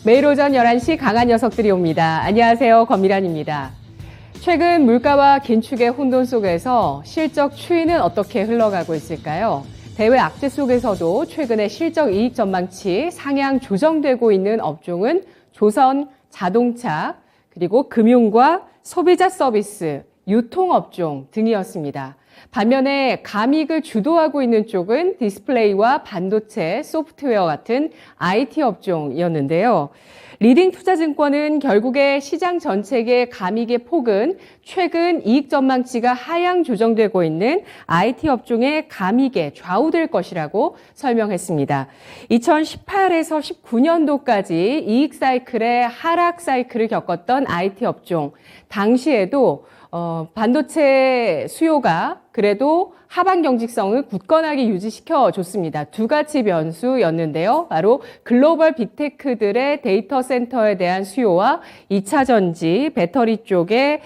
매일 오전 11시 강한 녀석들이 옵니다. 안녕하세요. 권미란입니다. 최근 물가와 긴축의 혼돈 속에서 실적 추이는 어떻게 흘러가고 있을까요? 대외 악재 속에서도 최근에 실적 이익 전망치 상향 조정되고 있는 업종은 조선, 자동차, 그리고 금융과 소비자 서비스, 유통업종 등이었습니다. 반면에 감익을 주도하고 있는 쪽은 디스플레이와 반도체, 소프트웨어 같은 IT 업종이었는데요. 리딩 투자증권은 결국에 시장 전체의 감익의 폭은 최근 이익 전망치가 하향 조정되고 있는 IT 업종의 감익에 좌우될 것이라고 설명했습니다. 2018에서 19년도까지 이익 사이클의 하락 사이클을 겪었던 IT 업종, 당시에도 반도체 수요가 그래도 하반 경직성을 굳건하게 유지시켜 줬습니다. 두 가지 변수였는데요. 바로 글로벌 빅테크들의 데이터 센터에 대한 수요와 2차 전지, 배터리 쪽의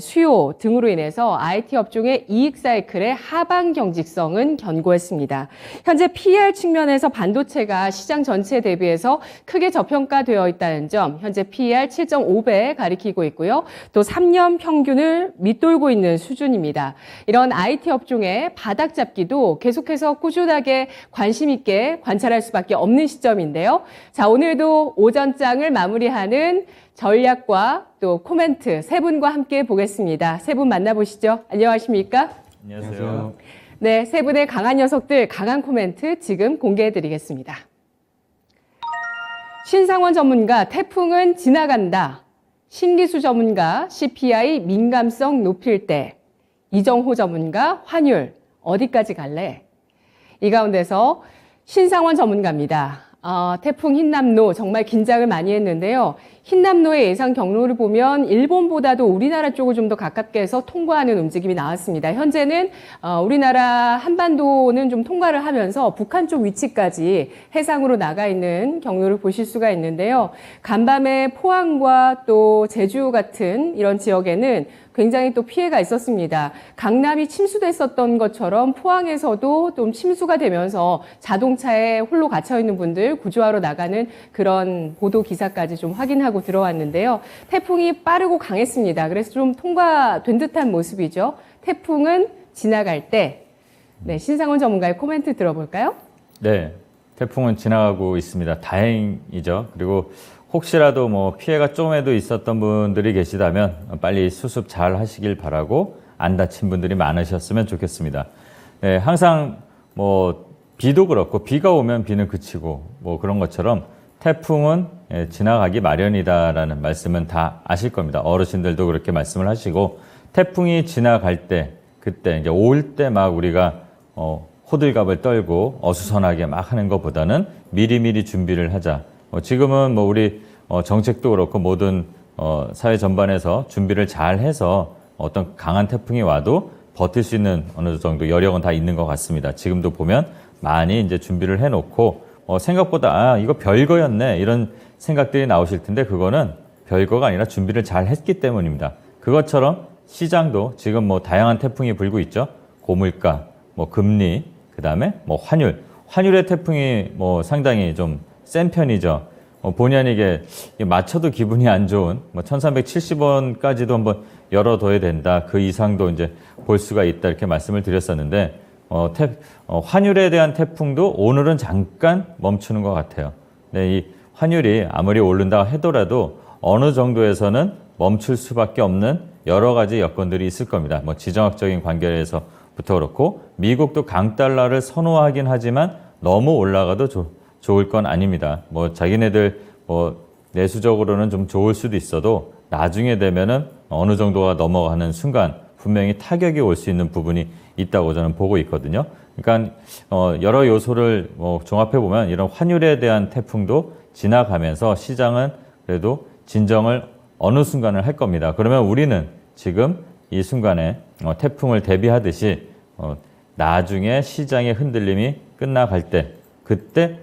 수요 등으로 인해서 IT 업종의 이익 사이클의 하반 경직성은 견고했습니다. 현재 PER 측면에서 반도체가 시장 전체 대비해서 크게 저평가되어 있다는 점, 현재 PER 7.5배 가리키고 있고요. 또 3년 평균을 밑돌고 있는 수준입니다. 이런 IT 업종의 바닥 잡기도 계속해서 꾸준하게 관심 있게 관찰할 수밖에 없는 시점인데요. 자, 오늘도 오전장을 마무리하는 전략과 또 코멘트 세 분과 함께 보겠습니다. 세 분 만나보시죠. 안녕하십니까? 안녕하세요. 네, 세 분의 강한 녀석들, 강한 코멘트 지금 공개해드리겠습니다. 신상원 전문가, 태풍은 지나간다. 신기수 전문가, CPI 민감성 높일 때. 이정호 전문가, 환율 어디까지 갈래? 이 가운데서 신상원 전문가입니다. 태풍 흰남노 정말 긴장을 많이 했는데요. 흰남노의 예상 경로를 보면 일본보다도 우리나라 쪽을 좀 더 가깝게 해서 통과하는 움직임이 나왔습니다. 현재는 우리나라 한반도는 좀 통과를 하면서 북한 쪽 위치까지 해상으로 나가 있는 경로를 보실 수가 있는데요. 간밤에 포항과 또 제주 같은 이런 지역에는 굉장히 또 피해가 있었습니다. 강남이 침수됐었던 것처럼 포항에서도 좀 침수가 되면서 자동차에 홀로 갇혀 있는 분들 구조하러 나가는 그런 보도 기사까지 좀 확인하고 들어왔는데요. 태풍이 빠르고 강했습니다. 그래서 좀 통과된 듯한 모습이죠. 태풍은 지나갈 때. 네, 신상원 전문가의 코멘트 들어볼까요? 네, 태풍은 지나가고 있습니다. 다행이죠. 그리고 혹시라도 뭐 피해가 좀에도 있었던 분들이 계시다면 빨리 수습 잘 하시길 바라고 안 다친 분들이 많으셨으면 좋겠습니다. 네, 항상 뭐 비도 그렇고 비가 오면 비는 그치고 뭐 그런 것처럼 태풍은 지나가기 마련이다라는 말씀은 다 아실 겁니다. 어르신들도 그렇게 말씀을 하시고 태풍이 지나갈 때 그때 이제 올 때 막 우리가 호들갑을 떨고 어수선하게 막 하는 것보다는 미리미리 준비를 하자. 지금은 뭐 우리 정책도 그렇고 모든 사회 전반에서 준비를 잘 해서 어떤 강한 태풍이 와도 버틸 수 있는 어느 정도 여력은 다 있는 것 같습니다. 지금도 보면 많이 이제 준비를 해놓고 생각보다 이거 별거였네 이런 생각들이 나오실 텐데 그거는 별거가 아니라 준비를 잘 했기 때문입니다. 그것처럼 시장도 지금 뭐 다양한 태풍이 불고 있죠. 고물가, 뭐 금리, 그다음에 뭐 환율의 태풍이 뭐 상당히 좀 센 편이죠. 본의 아니게 맞춰도 기분이 안 좋은 1370원까지도 한번 열어둬야 된다. 그 이상도 이제 볼 수가 있다. 이렇게 말씀을 드렸었는데 환율에 대한 태풍도 오늘은 잠깐 멈추는 것 같아요. 네, 이 환율이 아무리 오른다 하더라도 어느 정도에서는 멈출 수밖에 없는 여러 가지 여건들이 있을 겁니다. 뭐 지정학적인 관계에서부터 그렇고 미국도 강달러를 선호하긴 하지만 너무 올라가도 좋을 건 아닙니다. 뭐 자기네들 뭐 내수적으로는 좀 좋을 수도 있어도 나중에 되면은 어느 정도가 넘어가는 순간 분명히 타격이 올 수 있는 부분이 있다고 저는 보고 있거든요. 그러니까 여러 요소를 종합해 보면 이런 환율에 대한 태풍도 지나가면서 시장은 그래도 진정을 어느 순간을 할 겁니다. 그러면 우리는 지금 이 순간에 태풍을 대비하듯이 나중에 시장의 흔들림이 끝나갈 때 그때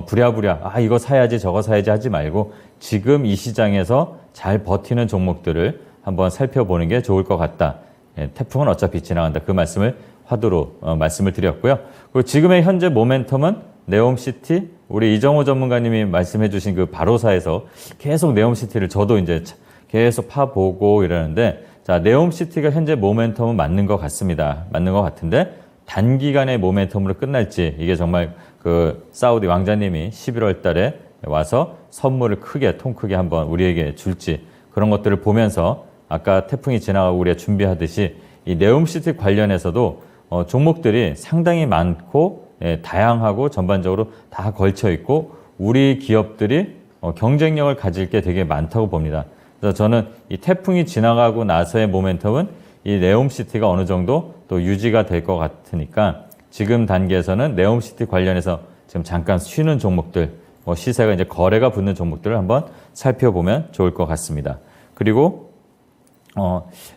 부랴부랴 이거 사야지 저거 사야지 하지 말고 지금 이 시장에서 잘 버티는 종목들을 한번 살펴보는 게 좋을 것 같다. 태풍은 어차피 지나간다. 그 말씀을 화두로 말씀을 드렸고요. 그리고 지금의 현재 모멘텀은 네옴시티 우리 이정호 전문가님이 말씀해 주신 그 바로사에서 계속 네옴시티를 저도 이제 계속 파보고 이러는데, 자, 네옴시티가 현재 모멘텀은 맞는 것 같습니다. 맞는 것 같은데 단기간의 모멘텀으로 끝날지, 이게 정말 그 사우디 왕자님이 11월 달에 와서 선물을 크게, 통 크게 한번 우리에게 줄지, 그런 것들을 보면서 아까 태풍이 지나가고 우리가 준비하듯이 이 네옴시티 관련해서도 종목들이 상당히 많고, 예, 다양하고 전반적으로 다 걸쳐 있고 우리 기업들이 경쟁력을 가질 게 되게 많다고 봅니다. 그래서 저는 이 태풍이 지나가고 나서의 모멘텀은 이 네옴시티가 어느 정도 또 유지가 될 것 같으니까 지금 단계에서는 네옴시티 관련해서 지금 잠깐 쉬는 종목들, 시세가 이제 거래가 붙는 종목들을 한번 살펴보면 좋을 것 같습니다. 그리고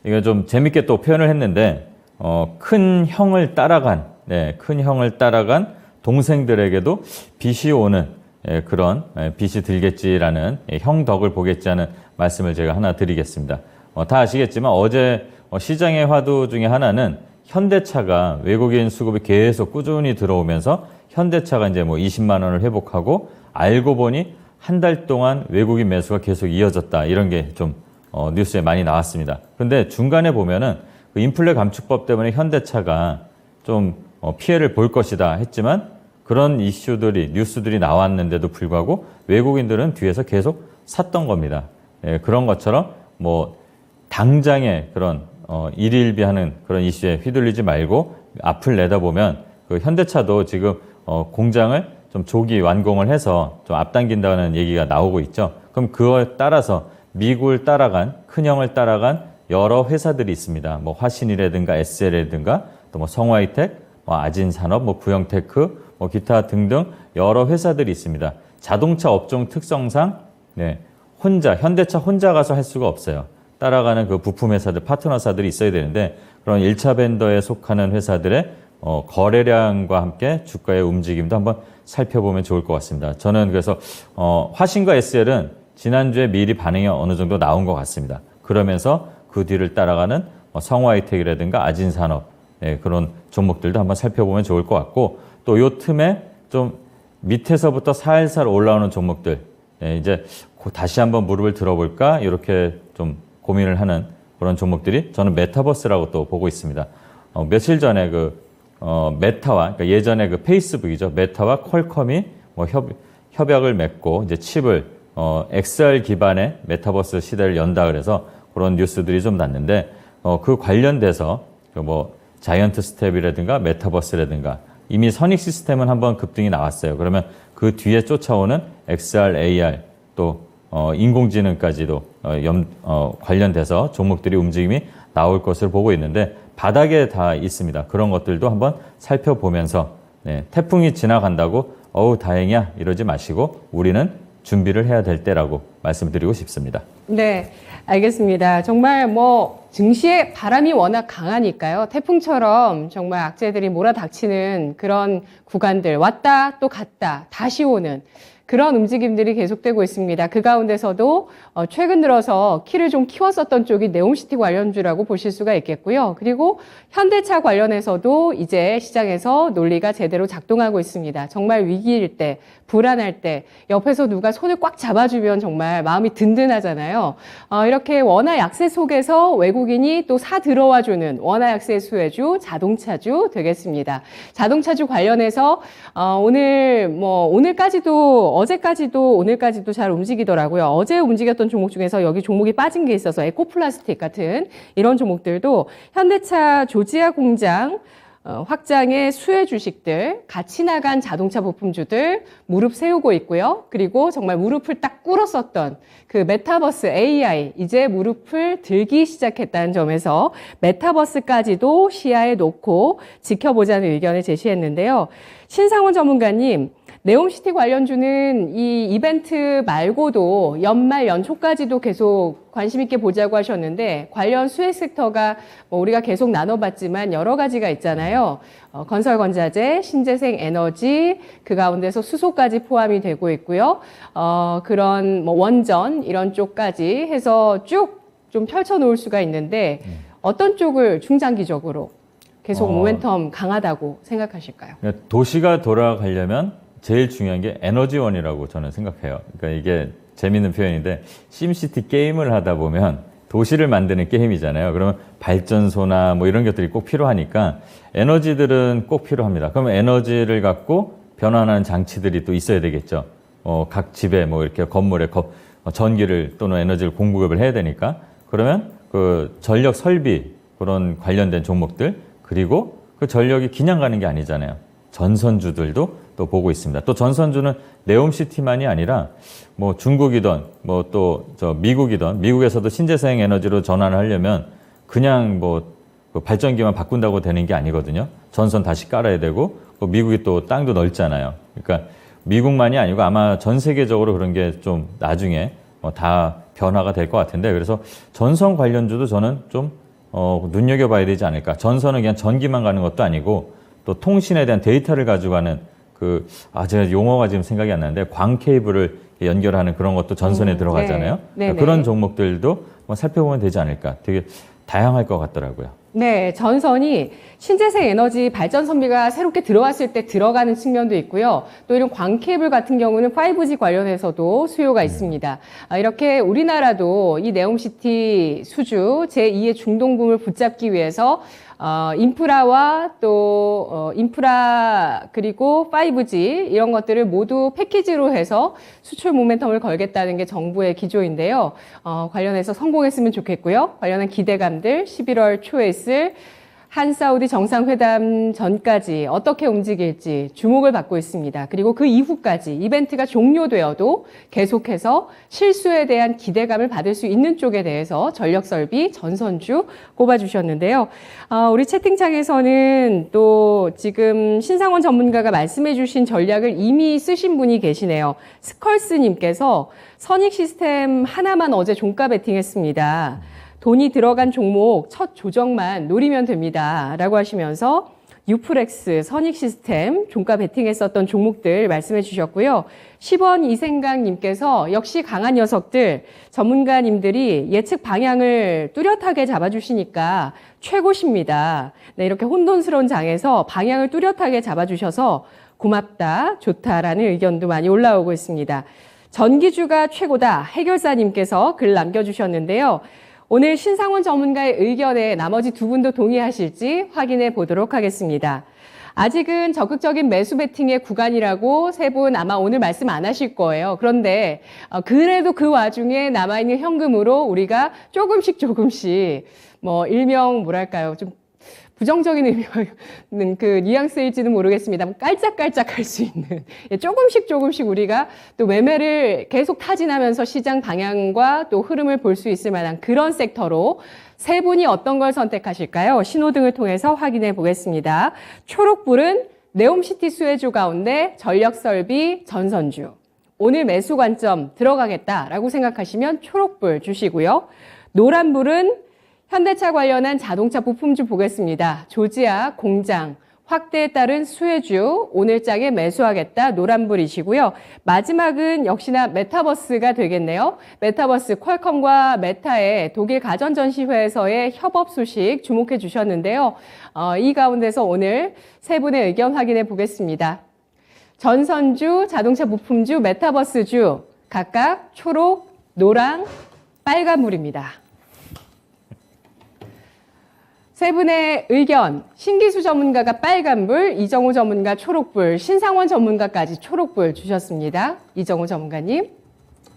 이거 좀 재밌게 또 표현을 했는데, 큰 형을 따라간, 큰 형을 따라간 동생들에게도 빚이 오는, 그런 빚이 들겠지라는, 형 덕을 보겠지 하는 말씀을 제가 하나 드리겠습니다. 다 아시겠지만 어제 시장의 화두 중에 하나는 현대차가 외국인 수급이 계속 꾸준히 들어오면서 현대차가 이제 뭐 20만 원을 회복하고, 알고 보니 한 달 동안 외국인 매수가 계속 이어졌다, 이런 게 좀 뉴스에 많이 나왔습니다. 근데 중간에 보면은 그 인플레 감축법 때문에 현대차가 좀 피해를 볼 것이다 했지만, 그런 이슈들이, 뉴스들이 나왔는데도 불구하고 외국인들은 뒤에서 계속 샀던 겁니다. 예, 그런 것처럼 뭐 당장에 그런 일일비하는 그런 이슈에 휘둘리지 말고 앞을 내다보면 그 현대차도 지금 공장을 좀 조기 완공을 해서 좀 앞당긴다는 얘기가 나오고 있죠. 그럼 그거에 따라서 미국을 따라간, 큰형을 따라간 여러 회사들이 있습니다. 뭐 화신이라든가 SL이라든가 또 뭐 성화이텍, 뭐 아진산업, 뭐 구형테크, 뭐 기타 등등 여러 회사들이 있습니다. 자동차 업종 특성상 현대차 혼자 가서 할 수가 없어요. 따라가는 그 부품 회사들, 파트너사들이 있어야 되는데, 그런 1차 벤더에 속하는 회사들의 거래량과 함께 주가의 움직임도 한번 살펴보면 좋을 것 같습니다. 저는 그래서 화신과 SL은 지난주에 미리 반응이 어느 정도 나온 것 같습니다. 그러면서 그 뒤를 따라가는 성화이텍이라든가 아진산업, 그런 종목들도 한번 살펴보면 좋을 것 같고, 또 요 틈에 좀 밑에서부터 살살 올라오는 종목들, 이제 다시 한번 무릎을 들어볼까, 이렇게 좀 고민을 하는 그런 종목들이 저는 메타버스라고 또 보고 있습니다. 며칠 전에 메타와, 그러니까 예전에 그 페이스북이죠. 메타와 퀄컴이 뭐 협약을 맺고 이제 칩을 XR 기반의 메타버스 시대를 연다 그래서 그런 뉴스들이 좀 났는데, 그 관련돼서 뭐 자이언트 스텝이라든가 메타버스라든가 이미 선익 시스템은 한번 급등이 나왔어요. 그러면 그 뒤에 쫓아오는 XR, AR 또 인공지능까지도 관련돼서 종목들이 움직임이 나올 것을 보고 있는데, 바닥에 다 있습니다. 그런 것들도 한번 살펴보면서 태풍이 지나간다고 다행이야 이러지 마시고 우리는 준비를 해야 될 때라고 말씀드리고 싶습니다. 네, 알겠습니다. 정말 뭐 증시의 바람이 워낙 강하니까요. 태풍처럼 정말 악재들이 몰아닥치는 그런 구간들, 왔다 또 갔다 다시 오는 그런 움직임들이 계속되고 있습니다. 그 가운데서도 최근 들어서 키를 좀 키웠었던 쪽이 네옴시티 관련주라고 보실 수가 있겠고요. 그리고 현대차 관련해서도 이제 시장에서 논리가 제대로 작동하고 있습니다. 정말 위기일 때, 불안할 때 옆에서 누가 손을 꽉 잡아주면 정말 마음이 든든하잖아요. 이렇게 원화 약세 속에서 외국인이 또 사 들어와주는 원화 약세 수혜주, 자동차주 되겠습니다. 자동차주 관련해서 오늘까지도 어제까지도 오늘까지도 잘 움직이더라고요. 어제 움직였던 종목 중에서 여기 종목이 빠진 게 있어서 에코플라스틱 같은 이런 종목들도 현대차 조지아 공장 확장의 수혜 주식들, 같이 나간 자동차 부품주들 무릎 세우고 있고요. 그리고 정말 무릎을 딱 꿇었었던 그 메타버스 AI, 이제 무릎을 들기 시작했다는 점에서 메타버스까지도 시야에 놓고 지켜보자는 의견을 제시했는데요. 신상훈 전문가님, 네옴시티 관련주는 이 이벤트 말고도 연말 연초까지도 계속 관심 있게 보자고 하셨는데, 관련 수혜 섹터가 뭐 우리가 계속 나눠봤지만 여러 가지가 있잖아요. 건설건자재, 신재생 에너지, 그 가운데서 수소까지 포함이 되고 있고요. 그런 뭐 원전 이런 쪽까지 해서 쭉 좀 펼쳐놓을 수가 있는데, 어떤 쪽을 중장기적으로 계속 모멘텀 강하다고 생각하실까요? 도시가 돌아가려면 제일 중요한 게 에너지원이라고 저는 생각해요. 그러니까 이게 재밌는 표현인데 심시티 게임을 하다 보면 도시를 만드는 게임이잖아요. 그러면 발전소나 뭐 이런 것들이 꼭 필요하니까 에너지들은 꼭 필요합니다. 그러면 에너지를 갖고 변환하는 장치들이 또 있어야 되겠죠. 각 집에 뭐 이렇게 건물에 전기를 또는 에너지를 공급을 해야 되니까 그러면 그 전력 설비 그런 관련된 종목들 그리고 그 전력이 그냥 가는 게 아니잖아요. 전선주들도 또 보고 있습니다. 또 전선주는 네옴시티만이 아니라 뭐 중국이든 뭐 또 저 미국이든 미국에서도 신재생 에너지로 전환을 하려면 그냥 그 발전기만 바꾼다고 되는 게 아니거든요. 전선 다시 깔아야 되고 미국이 또 땅도 넓잖아요. 그러니까 미국만이 아니고 아마 전 세계적으로 그런 게 좀 나중에 다 변화가 될 것 같은데 그래서 전선 관련주도 저는 좀 눈여겨봐야 되지 않을까. 전선은 그냥 전기만 가는 것도 아니고 또 통신에 대한 데이터를 가져가는 제가 용어가 지금 생각이 안 나는데 광 케이블을 연결하는 그런 것도 전선에 들어가잖아요. 네. 그런 종목들도 살펴보면 되지 않을까. 되게 다양할 것 같더라고요. 네, 전선이 신재생 에너지 발전 선비가 새롭게 들어왔을 때 들어가는 측면도 있고요. 또 이런 광 케이블 같은 경우는 5G 관련해서도 수요가 있습니다. 이렇게 우리나라도 이 네옴시티 수주 제2의 중동붐을 붙잡기 위해서 인프라와 또 인프라 그리고 5G 이런 것들을 모두 패키지로 해서 수출 모멘텀을 걸겠다는 게 정부의 기조인데요. 관련해서 성공했으면 좋겠고요. 관련한 기대감들 11월 초에 있을 한사우디 정상회담 전까지 어떻게 움직일지 주목을 받고 있습니다. 그리고 그 이후까지 이벤트가 종료되어도 계속해서 실수에 대한 기대감을 받을 수 있는 쪽에 대해서 전력설비, 전선주 꼽아주셨는데요. 우리 채팅창에서는 또 지금 신상원 전문가가 말씀해 주신 전략을 이미 쓰신 분이 계시네요. 스컬스님께서 선익 시스템 하나만 어제 종가 베팅했습니다. 돈이 들어간 종목 첫 조정만 노리면 됩니다. 라고 하시면서 유프렉스, 선익시스템, 종가 베팅했었던 종목들 말씀해 주셨고요. 10원 이생강님께서 역시 강한 녀석들, 전문가님들이 예측 방향을 뚜렷하게 잡아주시니까 최고십니다. 네, 이렇게 혼돈스러운 장에서 방향을 뚜렷하게 잡아주셔서 고맙다, 좋다라는 의견도 많이 올라오고 있습니다. 전기주가 최고다, 해결사님께서 글 남겨주셨는데요. 오늘 신상원 전문가의 의견에 나머지 두 분도 동의하실지 확인해 보도록 하겠습니다. 아직은 적극적인 매수 베팅의 구간이라고 세 분 아마 오늘 말씀 안 하실 거예요. 그런데 그래도 그 와중에 남아있는 현금으로 우리가 조금씩 일명 뭐랄까요, 좀 부정적인 의미는 그 뉘앙스일지는 모르겠습니다. 깔짝깔짝 할 수 있는 조금씩 우리가 또 매매를 계속 타진하면서 시장 방향과 또 흐름을 볼 수 있을 만한 그런 섹터로 세 분이 어떤 걸 선택하실까요? 신호등을 통해서 확인해 보겠습니다. 초록불은 네옴시티 수혜주 가운데 전력설비 전선주. 오늘 매수 관점 들어가겠다라고 생각하시면 초록불 주시고요. 노란불은 현대차 관련한 자동차 부품주 보겠습니다. 조지아, 공장, 확대에 따른 수혜주, 오늘장에 매수하겠다 노란불이시고요. 마지막은 역시나 메타버스가 되겠네요. 메타버스 퀄컴과 메타의 독일 가전전시회에서의 협업 소식 주목해 주셨는데요. 이 가운데서 오늘 세 분의 의견 확인해 보겠습니다. 전선주, 자동차 부품주, 메타버스주 각각 초록, 노랑, 빨간불입니다. 세 분의 의견, 신기수 전문가가 빨간불, 이정우 전문가 초록불, 신상원 전문가까지 초록불 주셨습니다. 이정우 전문가님.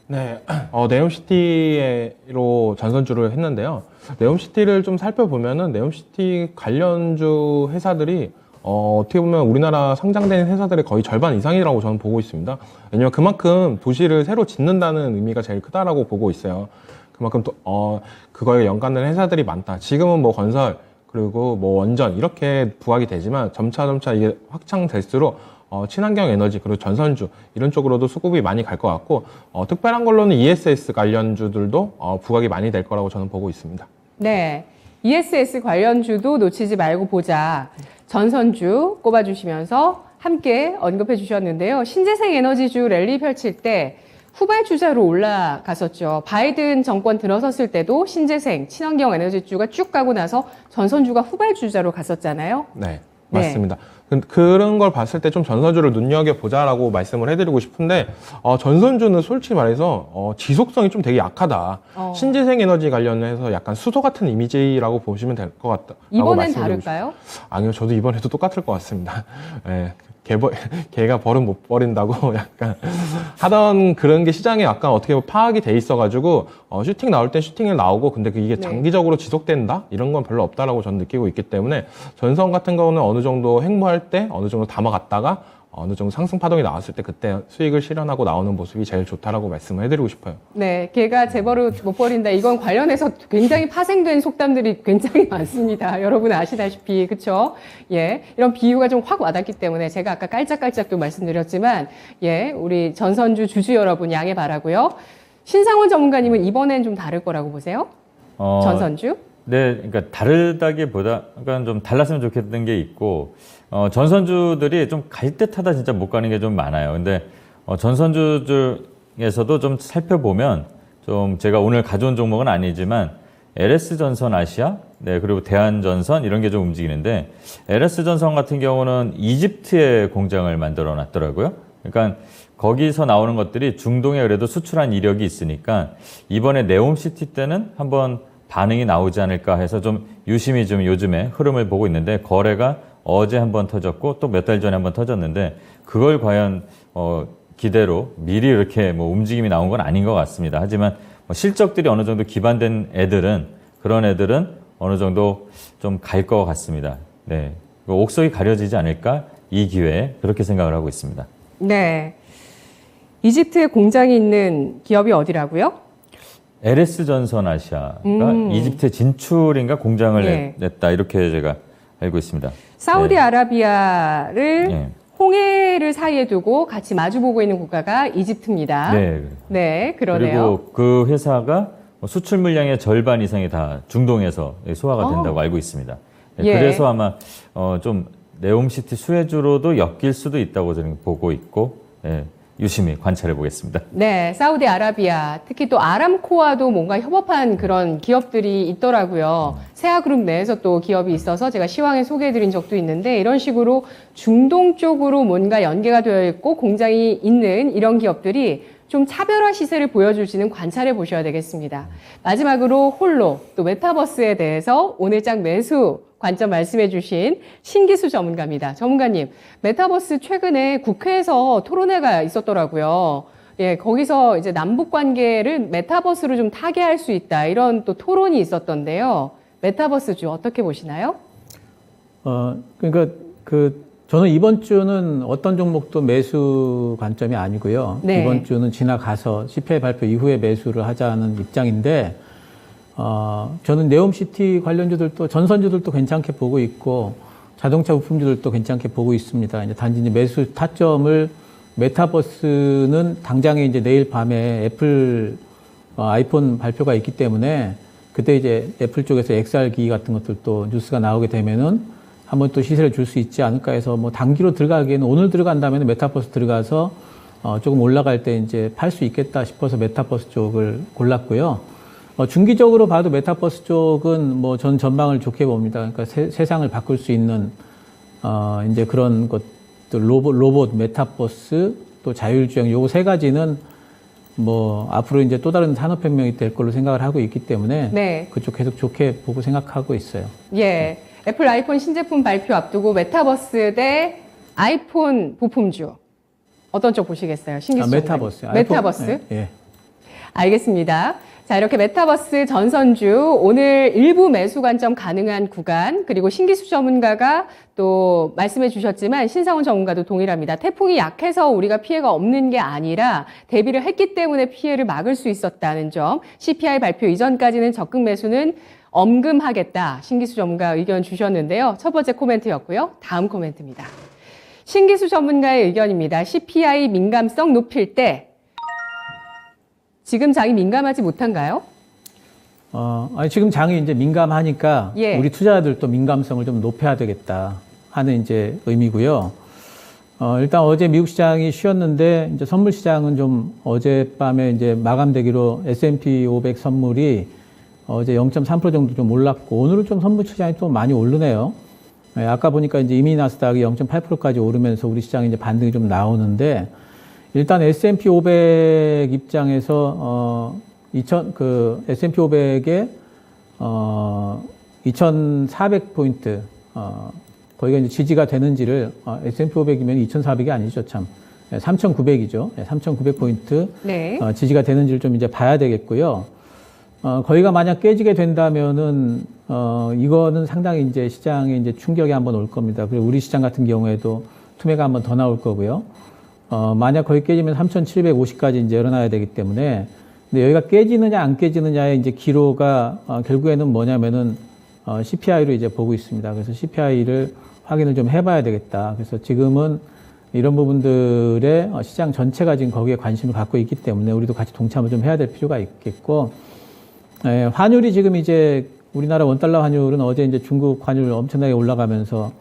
네, 네옴시티로 전선주를 했는데요. 네옴시티를 좀 살펴보면은 네옴시티 관련주 회사들이 어떻게 보면 우리나라 상장된 회사들의 거의 절반 이상이라고 저는 보고 있습니다. 왜냐면 그만큼 도시를 새로 짓는다는 의미가 제일 크다라고 보고 있어요. 그만큼 또 그거에 연관된 회사들이 많다. 지금은 뭐 건설 그리고 뭐 원전 이렇게 부각이 되지만 점차 이게 확장될수록 친환경 에너지 그리고 전선주 이런 쪽으로도 수급이 많이 갈 것 같고 특별한 걸로는 ESS 관련주들도 부각이 많이 될 거라고 저는 보고 있습니다. 네, ESS 관련주도 놓치지 말고 보자. 전선주 꼽아주시면서 함께 언급해 주셨는데요. 신재생 에너지주 랠리 펼칠 때 후발주자로 올라갔었죠. 바이든 정권 들어섰을 때도 신재생, 친환경 에너지주가 쭉 가고 나서 전선주가 후발주자로 갔었잖아요. 네, 맞습니다. 그런 걸 봤을 때 좀 전선주를 눈여겨보자라고 말씀을 해드리고 싶은데, 전선주는 솔직히 말해서, 지속성이 좀 되게 약하다. 신재생 에너지 관련해서 약간 수소 같은 이미지라고 보시면 될 것 같다. 이번엔 다를까요? 아니요, 저도 이번에도 똑같을 것 같습니다. 네, 개가 벌은 못 버린다고 약간 하던 그런 게 시장에 약간 어떻게 보면 파악이 돼 있어가지고, 슈팅 나올 땐 슈팅을 나오고, 근데 이게 네. 장기적으로 지속된다? 이런 건 별로 없다라고 저는 느끼고 있기 때문에, 전선 같은 거는 어느 정도 횡보할 때 어느 정도 담아갔다가 어느 정도 상승 파동이 나왔을 때 그때 수익을 실현하고 나오는 모습이 제일 좋다라고 말씀을 해드리고 싶어요. 네, 개가 재벌을 못 버린다. 이건 관련해서 굉장히 파생된 속담들이 굉장히 많습니다. 여러분 아시다시피, 그쵸? 예, 이런 비유가 좀 확 와닿기 때문에 제가 아까 깔짝깔짝도 말씀드렸지만, 예, 우리 전선주 주주 여러분 양해 바라고요. 신상원 전문가님은 이번엔 좀 다를 거라고 보세요? 전선주? 네, 그러니까 다르다기보다 약간 좀 달랐으면 좋겠던 게 있고, 전선주들이 좀 갈 듯하다 진짜 못 가는 게 좀 많아요. 근데 전선주 중에서도 좀 살펴보면 좀 제가 오늘 가져온 종목은 아니지만 LS전선 아시아, 네, 그리고 대한전선 이런 게 좀 움직이는데 LS전선 같은 경우는 이집트에 공장을 만들어 놨더라고요. 그러니까 거기서 나오는 것들이 중동에 그래도 수출한 이력이 있으니까 이번에 네옴시티 때는 한번 반응이 나오지 않을까 해서 좀 유심히 좀 요즘에 흐름을 보고 있는데 거래가 어제 한번 터졌고 또 몇 달 전에 한번 터졌는데 그걸 과연 기대로 미리 이렇게 뭐 움직임이 나온 건 아닌 것 같습니다. 하지만 실적들이 어느 정도 기반된 애들은 그런 애들은 어느 정도 좀 갈 것 같습니다. 네, 옥석이 가려지지 않을까 이 기회에 그렇게 생각을 하고 있습니다. 네. 이집트에 공장이 있는 기업이 어디라고요? LS전선 아시아가 이집트 진출인가 공장을 네. 냈다 이렇게 제가 알고 있습니다. 사우디아라비아를 네. 홍해를 사이에 두고 같이 마주보고 있는 국가가 이집트입니다. 네. 네, 그러네요. 그리고 그 회사가 수출 물량의 절반 이상이 다 중동에서 소화가 된다고 알고 있습니다. 네, 예. 그래서 아마 좀 네옴시티 수혜주로도 엮일 수도 있다고 저는 보고 있고 예, 유심히 관찰해 보겠습니다. 네, 사우디아라비아, 특히 또 아람코와도 뭔가 협업한 그런 기업들이 있더라고요. 세아그룹 내에서 또 기업이 있어서 제가 시황에 소개해드린 적도 있는데 이런 식으로 중동 쪽으로 뭔가 연계가 되어 있고 공장이 있는 이런 기업들이 좀 차별화 시세를 보여줄지는 관찰해 보셔야 되겠습니다. 마지막으로 홀로 또 메타버스에 대해서 오늘 장 매수 관점 말씀해 주신 신기수 전문가입니다. 전문가님, 메타버스 최근에 국회에서 토론회가 있었더라고요. 예, 거기서 이제 남북 관계를 메타버스로 좀 타개할 수 있다. 이런 또 토론이 있었던데요. 메타버스주 어떻게 보시나요? 그러니까 저는 이번 주는 어떤 종목도 매수 관점이 아니고요. 네. 이번 주는 지나가서 CPI 발표 이후에 매수를 하자는 입장인데, 저는 네옴시티 관련주들도 전선주들도 괜찮게 보고 있고 자동차 부품주들도 괜찮게 보고 있습니다. 이제 단지 이제 매수 타점을 메타버스는 당장에 이제 내일 밤에 애플 아이폰 발표가 있기 때문에 그때 이제 애플 쪽에서 XR 기기 같은 것들도 뉴스가 나오게 되면은 한번 또 시세를 줄 수 있지 않을까 해서 뭐 단기로 들어가기에는 오늘 들어간다면 메타버스 들어가서 조금 올라갈 때 이제 팔 수 있겠다 싶어서 메타버스 쪽을 골랐고요. 중기적으로 봐도 메타버스 쪽은 뭐 전 전망을 좋게 봅니다. 그러니까 세상을 바꿀 수 있는 이제 그런 것들 로봇, 메타버스 또 자율주행 요거 세 가지는 뭐 앞으로 이제 또 다른 산업혁명이 될 걸로 생각을 하고 있기 때문에 네. 그쪽 계속 좋게 보고 생각하고 있어요. 예. 애플 아이폰 신제품 발표 앞두고 메타버스 대 아이폰 부품주. 어떤 쪽 보시겠어요? 신기수 메타버스. 메타버스? 아이폰, 예. 알겠습니다. 자, 이렇게 메타버스 전선주 오늘 일부 매수 관점 가능한 구간 그리고 신기수 전문가가 또 말씀해 주셨지만 신상훈 전문가도 동일합니다. 태풍이 약해서 우리가 피해가 없는 게 아니라 대비를 했기 때문에 피해를 막을 수 있었다는 점. CPI 발표 이전까지는 적극 매수는 엄금하겠다. 신기수 전문가 의견 주셨는데요. 첫 번째 코멘트였고요. 다음 코멘트입니다. 신기수 전문가의 의견입니다. CPI 민감성 높일 때 지금 장이 민감하지 못한가요? 아니 지금 장이 이제 민감하니까 예. 우리 투자자들도 민감성을 좀 높여야 되겠다 하는 이제 의미고요. 일단 어제 미국 시장이 쉬었는데 이제 선물 시장은 좀 어젯밤에 이제 마감되기로 S&P 500 선물이 어제 0.3% 정도 좀 올랐고 오늘은 좀 선물 시장이 또 많이 오르네요. 아까 보니까 이제 이미 나스닥이 0.8%까지 오르면서 우리 시장에 이제 반등이 좀 나오는데, 일단 S&P 500 입장에서 S&P 500에 2,400포인트 거기가 이제 지지가 되는지를 S&P 500이면 2,400이 아니죠, 참. 3,900이죠. 3,900포인트 네. 지지가 되는지를 좀 이제 봐야 되겠고요. 거기가 만약 깨지게 된다면은 이거는 상당히 이제 시장에 이제 충격이 한번 올 겁니다. 그리고 우리 시장 같은 경우에도 투매가 한번 더 나올 거고요. 만약 거기 깨지면 3,750까지 이제 열어놔야 되기 때문에, 근데 여기가 깨지느냐 안 깨지느냐의 이제 기로가 결국에는 뭐냐면은 CPI로 이제 보고 있습니다. 그래서 CPI를 확인을 좀 해봐야 되겠다. 그래서 지금은 이런 부분들의 시장 전체가 지금 거기에 관심을 갖고 있기 때문에 우리도 같이 동참을 좀 해야 될 필요가 있겠고, 환율이 지금 이제 우리나라 원달러 환율은 어제 이제 중국 환율 엄청나게 올라가면서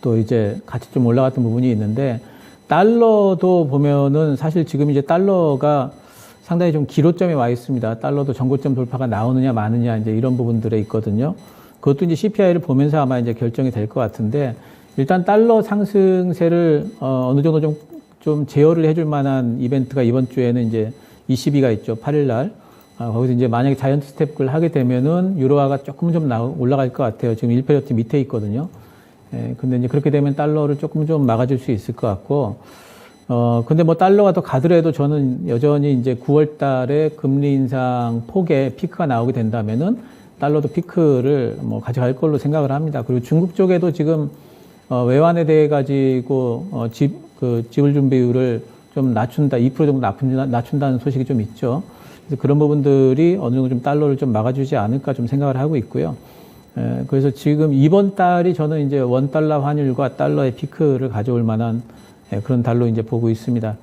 또 이제 같이 좀 올라갔던 부분이 있는데, 달러도 보면은 사실 지금 이제 달러가 상당히 좀 기로점에 와 있습니다. 달러도 전고점 돌파가 나오느냐 마느냐 이제 이런 부분들에 있거든요. 그것도 이제 CPI를 보면서 아마 이제 결정이 될 것 같은데, 일단 달러 상승세를 어느 정도 좀 제어를 해줄 만한 이벤트가 이번 주에는 이제 ECB가 있죠. 8일 날. 거기서 이제 만약에 자이언트 스텝을 하게 되면은 유로화가 조금 좀 올라갈 것 같아요. 지금 1페리어티 밑에 있거든요. 근데 이제 그렇게 되면 달러를 조금 좀 막아줄 수 있을 것 같고, 근데 뭐 달러가 더 가더라도 저는 여전히 이제 9월 달에 금리 인상 폭에 피크가 나오게 된다면은 달러도 피크를 뭐 가져갈 걸로 생각을 합니다. 그리고 중국 쪽에도 지금 외환에 대해 가지고 지불 준비율을 좀 낮춘다, 2% 정도 낮춘다는 소식이 좀 있죠. 그래서 그런 부분들이 어느 정도 좀 달러를 좀 막아주지 않을까 좀 생각을 하고 있고요. 그래서 지금 이번 달이 저는 이제 원달러 환율과 달러의 피크를 가져올 만한 그런 달로 이제 보고 있습니다.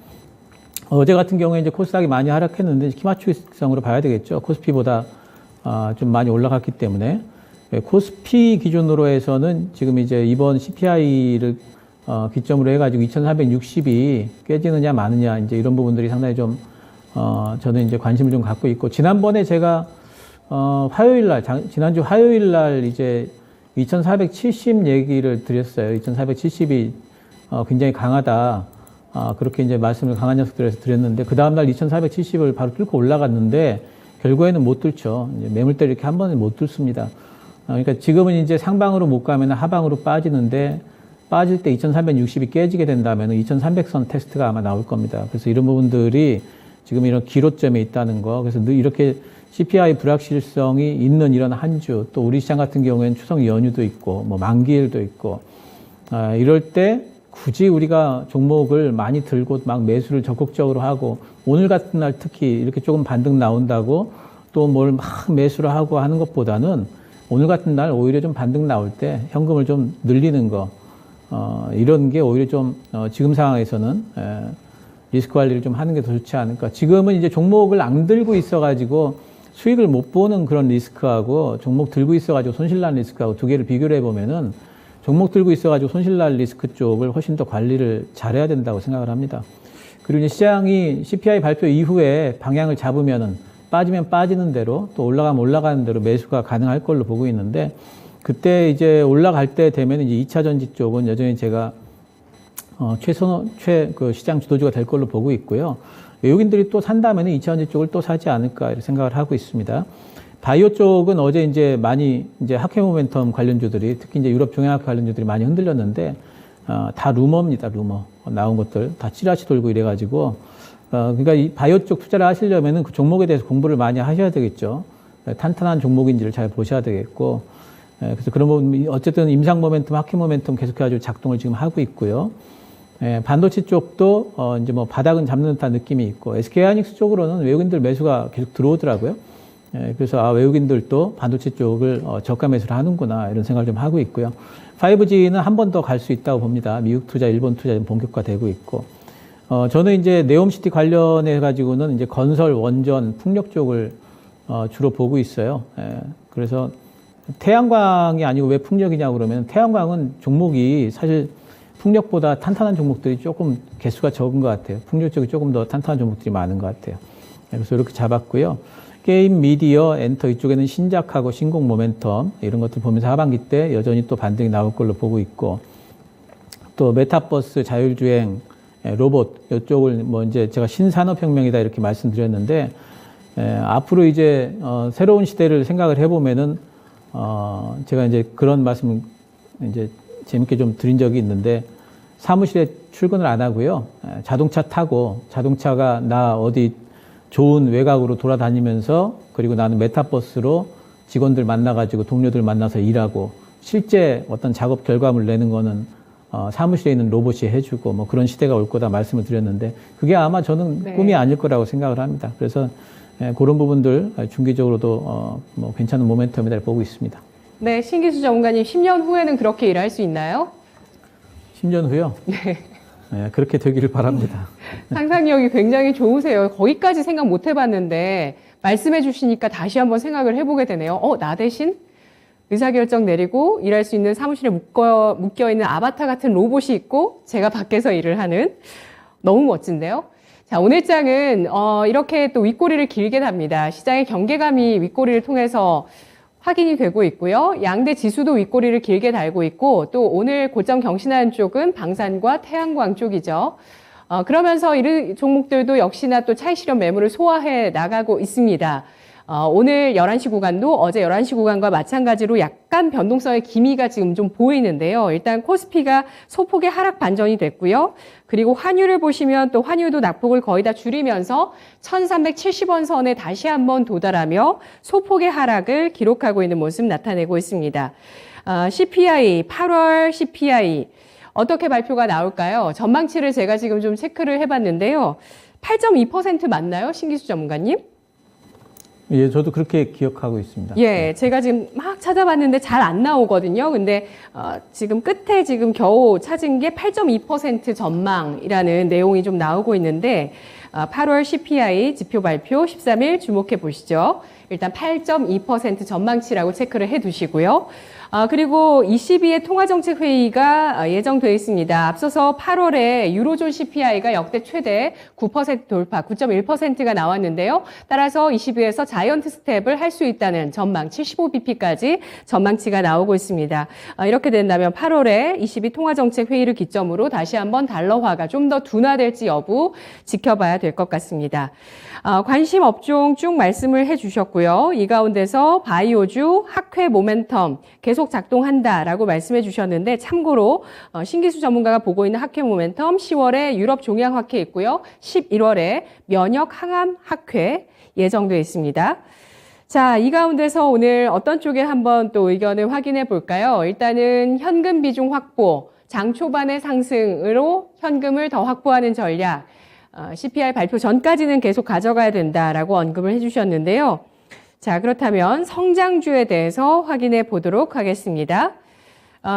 어제 같은 경우에 이제 코스닥이 많이 하락했는데 키맞추기성으로 봐야 되겠죠. 코스피보다 좀 많이 올라갔기 때문에. 코스피 기준으로 해서는 지금 이제 이번 CPI를 기점으로 해가지고 2,460이 깨지느냐 마느냐 이제 이런 부분들이 상당히 좀 저는 이제 관심을 좀 갖고 있고, 지난번에 제가 화요일 날 지난주 화요일 날 이제 2,470 얘기를 드렸어요. 2,470이 굉장히 강하다. 그렇게 이제 말씀을 강한 녀석들에서 드렸는데, 그 다음날 2,470을 바로 뚫고 올라갔는데 결국에는 못 뚫죠. 이제 매물대 이렇게 한 번에 못 뚫습니다. 그러니까 지금은 이제 상방으로 못 가면 하방으로 빠지는데, 빠질 때 2,360이 깨지게 된다면 2,300선 테스트가 아마 나올 겁니다. 그래서 이런 부분들이 지금 이런 기로점에 있다는 거. 그래서 이렇게 CPI 불확실성이 있는 이런 한 주, 또 우리 시장 같은 경우에는 추석 연휴도 있고, 뭐 만기일도 있고, 이럴 때 굳이 우리가 종목을 많이 들고 막 매수를 적극적으로 하고, 오늘 같은 날 특히 이렇게 조금 반등 나온다고 또 뭘 막 매수를 하고 하는 것보다는 오늘 같은 날 오히려 좀 반등 나올 때 현금을 좀 늘리는 거, 이런 게 오히려 좀 지금 상황에서는 리스크 관리를 좀 하는 게 더 좋지 않을까. 지금은 이제 종목을 안 들고 있어가지고 수익을 못 보는 그런 리스크하고 종목 들고 있어가지고 손실난 리스크하고 두 개를 비교를 해보면은 종목 들고 있어가지고 손실날 리스크 쪽을 훨씬 더 관리를 잘해야 된다고 생각을 합니다. 그리고 이제 시장이 CPI 발표 이후에 방향을 잡으면은 빠지면 빠지는 대로, 또 올라가면 올라가는 대로 매수가 가능할 걸로 보고 있는데, 그때 이제 올라갈 때 되면 이제 2차 전지 쪽은 여전히 제가 그 시장 주도주가 될 걸로 보고 있고요. 외국인들이 또 산다면 2차 전지 쪽을 또 사지 않을까 이렇게 생각을 하고 있습니다. 바이오 쪽은 어제 이제 많이 이제 학회 모멘텀 관련주들이, 특히 이제 유럽 종양학 관련주들이 많이 흔들렸는데, 다 루머입니다. 루머. 나온 것들 다 찌라시 돌고 이래가지고, 그러니까 이 바이오 쪽 투자를 하시려면은 그 종목에 대해서 공부를 많이 하셔야 되겠죠. 탄탄한 종목인지를 잘 보셔야 되겠고, 그래서 그런 부분, 어쨌든 임상 모멘텀, 학회 모멘텀 계속해가지고 작동을 지금 하고 있고요. 반도체 쪽도 이제 뭐 바닥은 잡는 듯한 느낌이 있고, SK하이닉스 쪽으로는 외국인들 매수가 계속 들어오더라고요. 그래서 외국인들도 반도체 쪽을 저가 매수를 하는구나 이런 생각을 좀 하고 있고요. 5G는 한 번 더 갈 수 있다고 봅니다. 미국 투자, 일본 투자 좀 본격화되고 있고, 저는 이제 네옴시티 관련해 가지고는 이제 건설, 원전, 풍력 쪽을 주로 보고 있어요. 그래서 태양광이 아니고 왜 풍력이냐고 그러면, 태양광은 종목이 사실 풍력보다 탄탄한 종목들이 조금 개수가 적은 것 같아요. 풍력 쪽이 조금 더 탄탄한 종목들이 많은 것 같아요. 그래서 이렇게 잡았고요. 게임, 미디어, 엔터 이쪽에는 신작하고 신공 모멘텀 이런 것들 보면서 하반기 때 여전히 또 반등이 나올 걸로 보고 있고 또 메타버스, 자율주행, 로봇 이쪽을 뭐 이제 제가 신산업혁명이다 이렇게 말씀드렸는데 앞으로 이제 새로운 시대를 생각을 해보면은 제가 이제 그런 말씀을 이제 재밌게 좀 드린 적이 있는데 사무실에 출근을 안 하고요. 자동차 타고 자동차가 나 어디 좋은 외곽으로 돌아다니면서 그리고 나는 메타버스로 직원들 만나가지고 동료들 만나서 일하고 실제 어떤 작업 결과물 내는 거는 사무실에 있는 로봇이 해주고 뭐 그런 시대가 올 거다 말씀을 드렸는데 그게 아마 저는 네. 꿈이 아닐 거라고 생각을 합니다. 그래서 그런 부분들 중기적으로도 뭐 괜찮은 모멘텀이다 보고 있습니다. 네, 신기수 전문가님 10년 후에는 그렇게 일할 수 있나요? 10년 후요? 네, 그렇게 되기를 바랍니다. 상상력이 굉장히 좋으세요. 거기까지 생각 못 해봤는데 말씀해 주시니까 다시 한번 생각을 해보게 되네요. 나 대신 의사결정 내리고 일할 수 있는 사무실에 묶여있는 아바타 같은 로봇이 있고 제가 밖에서 일을 하는 너무 멋진데요. 자, 오늘 장은 이렇게 또 윗꼬리를 길게 답니다. 시장의 경계감이 윗꼬리를 통해서 확인이 되고 있고요. 양대 지수도 윗꼬리를 길게 달고 있고 또 오늘 고점 경신하는 쪽은 방산과 태양광 쪽이죠. 그러면서 이런 종목들도 역시나 또 차익 실현 매물을 소화해 나가고 있습니다. 오늘 11시 구간도 어제 11시 구간과 마찬가지로 약간 변동성의 기미가 지금 좀 보이는데요. 일단 코스피가 소폭의 하락 반전이 됐고요. 그리고 환율을 보시면 또 환율도 낙폭을 거의 다 줄이면서 1370원 선에 다시 한번 도달하며 소폭의 하락을 기록하고 있는 모습 나타내고 있습니다. CPI, 8월 CPI 어떻게 발표가 나올까요? 전망치를 제가 지금 좀 체크를 해봤는데요. 8.2% 맞나요? 신기수 전문가님? 예, 저도 그렇게 기억하고 있습니다. 예, 제가 지금 막 찾아봤는데 잘 안 나오거든요. 근데 지금 끝에 지금 겨우 찾은 게 8.2% 전망이라는 내용이 좀 나오고 있는데 8월 CPI 지표 발표 13일 주목해 보시죠. 일단 8.2% 전망치라고 체크를 해 두시고요. 그리고 22회 통화정책회의가 예정되어 있습니다. 앞서서 8월에 유로존 CPI가 역대 최대 9% 돌파, 9.1%가 나왔는데요. 따라서 22회에서 자이언트 스텝을 할 수 있다는 전망, 75bp까지 전망치가 나오고 있습니다. 이렇게 된다면 8월에 22 통화정책회의를 기점으로 다시 한번 달러화가 좀 더 둔화될지 여부 지켜봐야 될 것 같습니다. 관심 업종 쭉 말씀을 해주셨고요. 이 가운데서 바이오주, 학회 모멘텀 계속 작동한다라고 말씀해 주셨는데 참고로 신기수 전문가가 보고 있는 학회 모멘텀 10월에 유럽 종양 학회 있고요. 11월에 면역 항암 학회 예정되어 있습니다. 자, 이 가운데서 오늘 어떤 쪽에 한번 또 의견을 확인해 볼까요? 일단은 현금 비중 확보, 장 초반의 상승으로 현금을 더 확보하는 전략. CPI 발표 전까지는 계속 가져가야 된다라고 언급을 해주셨는데요. 자, 그렇다면 성장주에 대해서 확인해 보도록 하겠습니다.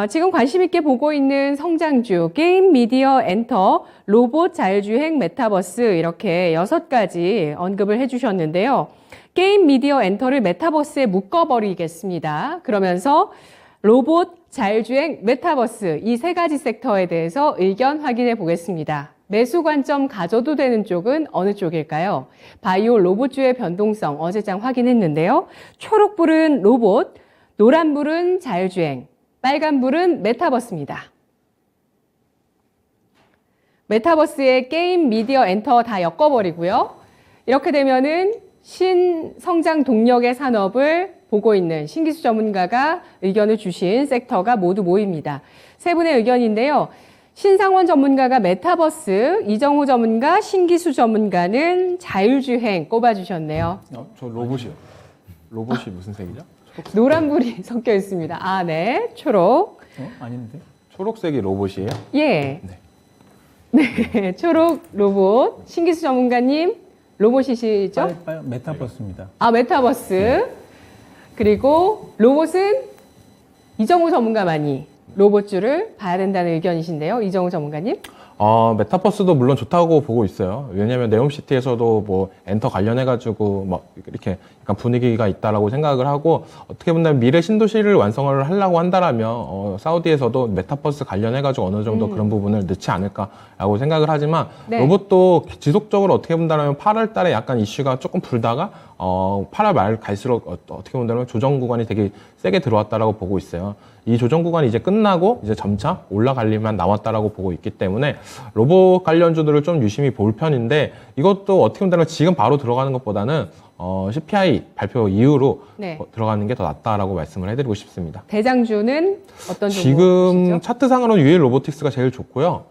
지금 관심 있게 보고 있는 성장주, 게임, 미디어, 엔터, 로봇, 자율주행, 메타버스 이렇게 6가지 언급을 해주셨는데요. 게임, 미디어, 엔터를 메타버스에 묶어버리겠습니다. 그러면서 로봇, 자율주행, 메타버스 이 3가지 섹터에 대해서 의견 확인해 보겠습니다. 매수 관점 가져도 되는 쪽은 어느 쪽일까요? 바이오 로봇주의 변동성 어제장 확인했는데요. 초록불은 로봇, 노란불은 자율주행, 빨간불은 메타버스입니다. 메타버스에 게임, 미디어, 엔터 다 엮어버리고요. 이렇게 되면은 신성장 동력의 산업을 보고 있는 신기수 전문가가 의견을 주신 섹터가 모두 모입니다. 세 분의 의견인데요. 신상원 전문가가 메타버스, 이정호 전문가, 신기수 전문가는 자율주행 꼽아주셨네요. 저 로봇이요. 로봇이 무슨 색이죠? 노란불이 섞여 있습니다. 아, 네. 초록. 아닌데? 초록색이 로봇이에요? 예. 네. 초록 로봇. 신기수 전문가님, 로봇이시죠? 메타버스입니다. 아, 메타버스. 네. 그리고 로봇은 이정호 전문가만이 로봇주를 봐야 된다는 의견이신데요. 이정호 전문가님. 메타버스도 물론 좋다고 보고 있어요. 왜냐하면 네옴시티에서도 뭐 엔터 관련해가지고 막 이렇게 약간 분위기가 있다라고 생각을 하고, 어떻게 보면 미래 신도시를 완성을 하려고 한다라면 사우디에서도 메타버스 관련해가지고 어느 정도 그런 부분을 넣지 않을까라고 생각을 하지만, 네. 로봇도 지속적으로 어떻게 본다면 8월 달에 약간 이슈가 조금 불다가 8월 말 갈수록 어떻게 본다면 조정 구간이 되게 세게 들어왔다라고 보고 있어요. 이 조정 구간이 이제 끝나고 이제 점차 올라갈 일만 남았다라고 보고 있기 때문에 로봇 관련주들을 좀 유심히 볼 편인데, 이것도 어떻게 보면 지금 바로 들어가는 것보다는 CPI 발표 이후로 네. 들어가는 게 더 낫다라고 말씀을 해드리고 싶습니다. 대장주는 어떤 종목 지금 보시죠? 차트상으로는 UL 로보틱스가 제일 좋고요.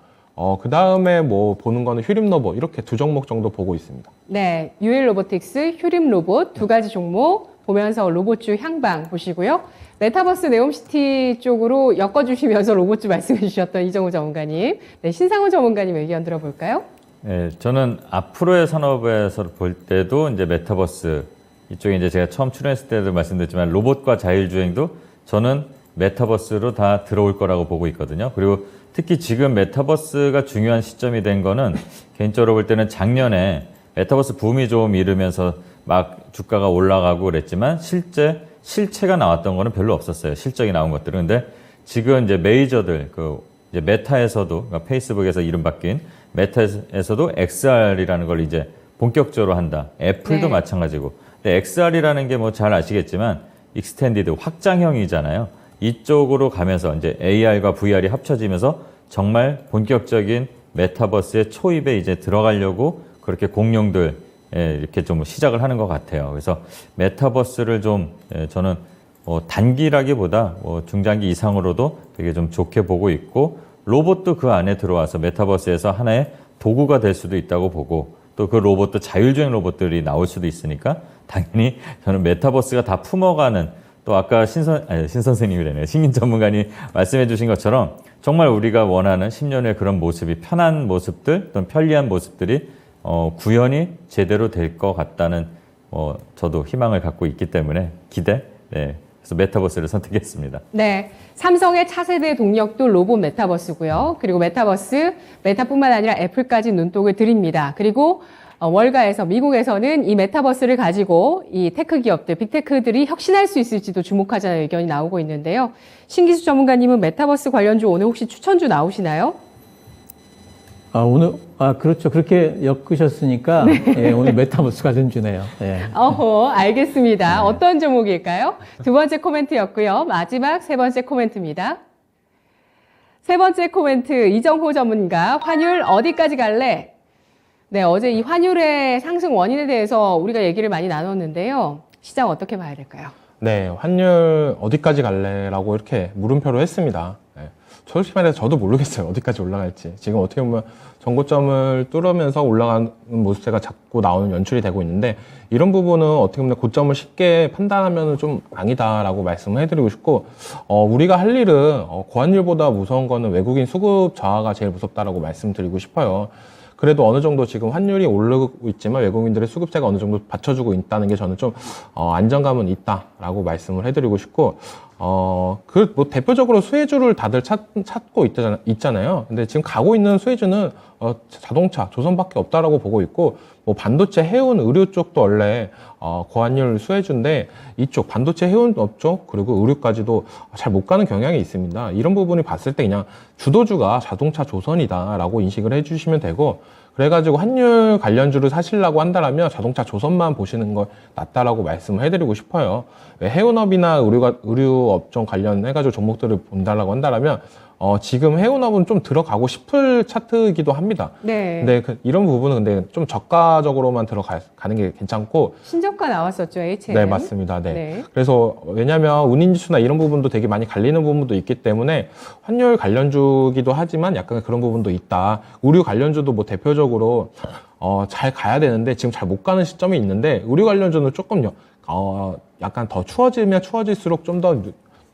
그 다음에 뭐 보는 거는 휴림 로봇, 이렇게 두 종목 정도 보고 있습니다. 네, UL 로보틱스, 휴림 로봇 두 가지 종목 보면서 로봇주 향방 보시고요. 메타버스 네옴시티 쪽으로 엮어주시면서 로봇주 말씀해 주셨던 이정우 전문가님, 네, 신상훈 전문가님 의견 들어볼까요? 네, 저는 앞으로의 산업에서 볼 때도 이제 메타버스 이쪽에 이제 제가 처음 출연했을 때도 말씀드렸지만 로봇과 자율주행도 저는 메타버스로 다 들어올 거라고 보고 있거든요. 그리고 특히 지금 메타버스가 중요한 시점이 된 거는 개인적으로 볼 때는 작년에 메타버스 붐이 좀 이르면서 막 주가가 올라가고 그랬지만 실체가 나왔던 거는 별로 없었어요. 실적이 나온 것들은. 근데 지금 이제 메이저들, 이제 메타에서도, 그러니까 페이스북에서 이름 바뀐 메타에서도 XR이라는 걸 이제 본격적으로 한다. 애플도 네. 마찬가지고. 근데 XR이라는 게 뭐 잘 아시겠지만 익스텐디드 확장형이잖아요. 이쪽으로 가면서 이제 AR과 VR이 합쳐지면서 정말 본격적인 메타버스의 초입에 이제 들어가려고 그렇게 공룡들 이렇게 좀 시작을 하는 것 같아요. 그래서 메타버스를 좀 저는 단기라기보다 중장기 이상으로도 되게 좀 좋게 보고 있고, 로봇도 그 안에 들어와서 메타버스에서 하나의 도구가 될 수도 있다고 보고, 또 그 로봇도 자율주행 로봇들이 나올 수도 있으니까 당연히 저는 메타버스가 다 품어가는, 또 아까 신 선생님이래네요. 신긴 전문가님 말씀해 주신 것처럼 정말 우리가 원하는 10년 후의 그런 모습이, 편한 모습들 또는 편리한 모습들이 구현이 제대로 될 것 같다는 저도 희망을 갖고 있기 때문에 네. 그래서 메타버스를 선택했습니다. 네, 삼성의 차세대 동력도 로봇 메타버스고요. 그리고 메타뿐만 아니라 애플까지 눈독을 들입니다. 그리고 월가에서 미국에서는 이 메타버스를 가지고 이 테크 기업들, 빅테크들이 혁신할 수 있을지도 주목하자는 의견이 나오고 있는데요. 신기수 전문가님은 메타버스 관련주 오늘 혹시 추천주 나오시나요? 그렇죠. 그렇게 엮으셨으니까, 예, 오늘 메타버스 관련주네요. 예. 알겠습니다. 어떤 종목일까요? 두 번째 코멘트였고요. 마지막 세 번째 코멘트입니다. 세 번째 코멘트, 이정호 전문가, 환율 어디까지 갈래? 네, 어제 이 환율의 상승 원인에 대해서 우리가 얘기를 많이 나눴는데요. 시장 어떻게 봐야 될까요? 네, 환율 어디까지 갈래라고 이렇게 물음표로 했습니다. 네. 솔직히 말해서 저도 모르겠어요. 어디까지 올라갈지. 지금 어떻게 보면 전고점을 뚫으면서 올라가는 모습세가 자꾸 나오는 연출이 되고 있는데, 이런 부분은 어떻게 보면 고점을 쉽게 판단하면 좀 아니다라고 말씀을 해드리고 싶고, 우리가 할 일은 고환율보다 무서운 거는 외국인 수급 저하가 제일 무섭다라고 말씀드리고 싶어요. 그래도 어느 정도 지금 환율이 오르고 있지만 외국인들의 수급세가 어느 정도 받쳐주고 있다는 게 저는 좀 안정감은 있다라고 말씀을 해드리고 싶고, 뭐 대표적으로 수혜주를 다들 찾고 있잖아요. 근데 지금 가고 있는 수혜주는 자동차, 조선밖에 없다라고 보고 있고, 뭐 반도체, 해운, 의료 쪽도 원래 고환율 수혜주인데, 이쪽 반도체, 해운 업쪽 그리고 의료까지도 잘 못 가는 경향이 있습니다. 이런 부분이 봤을 때 그냥 주도주가 자동차, 조선이다라고 인식을 해주시면 되고, 그래가지고 환율 관련주를 사시려고 한다라면 자동차, 조선만 보시는 거 낫다라고 말씀을 해드리고 싶어요. 왜 해운업이나 의료 업종 관련해가지고 종목들을 본다라고 한다라면 지금 해운업은 좀 들어가고 싶을 차트이기도 합니다. 네. 근데 이런 부분은 근데 좀 저가적으로만 들어가는 게 괜찮고. 신저가 나왔었죠, HN. 네, 맞습니다. 네. 네. 그래서 왜냐하면 운임지수나 이런 부분도 되게 많이 갈리는 부분도 있기 때문에 환율 관련주기도 하지만 약간 그런 부분도 있다. 의료 관련주도 뭐 대표적으로 잘 가야 되는데 지금 잘 못 가는 시점이 있는데, 의료 관련주는 조금 약간 더 추워지면 추워질수록 좀 더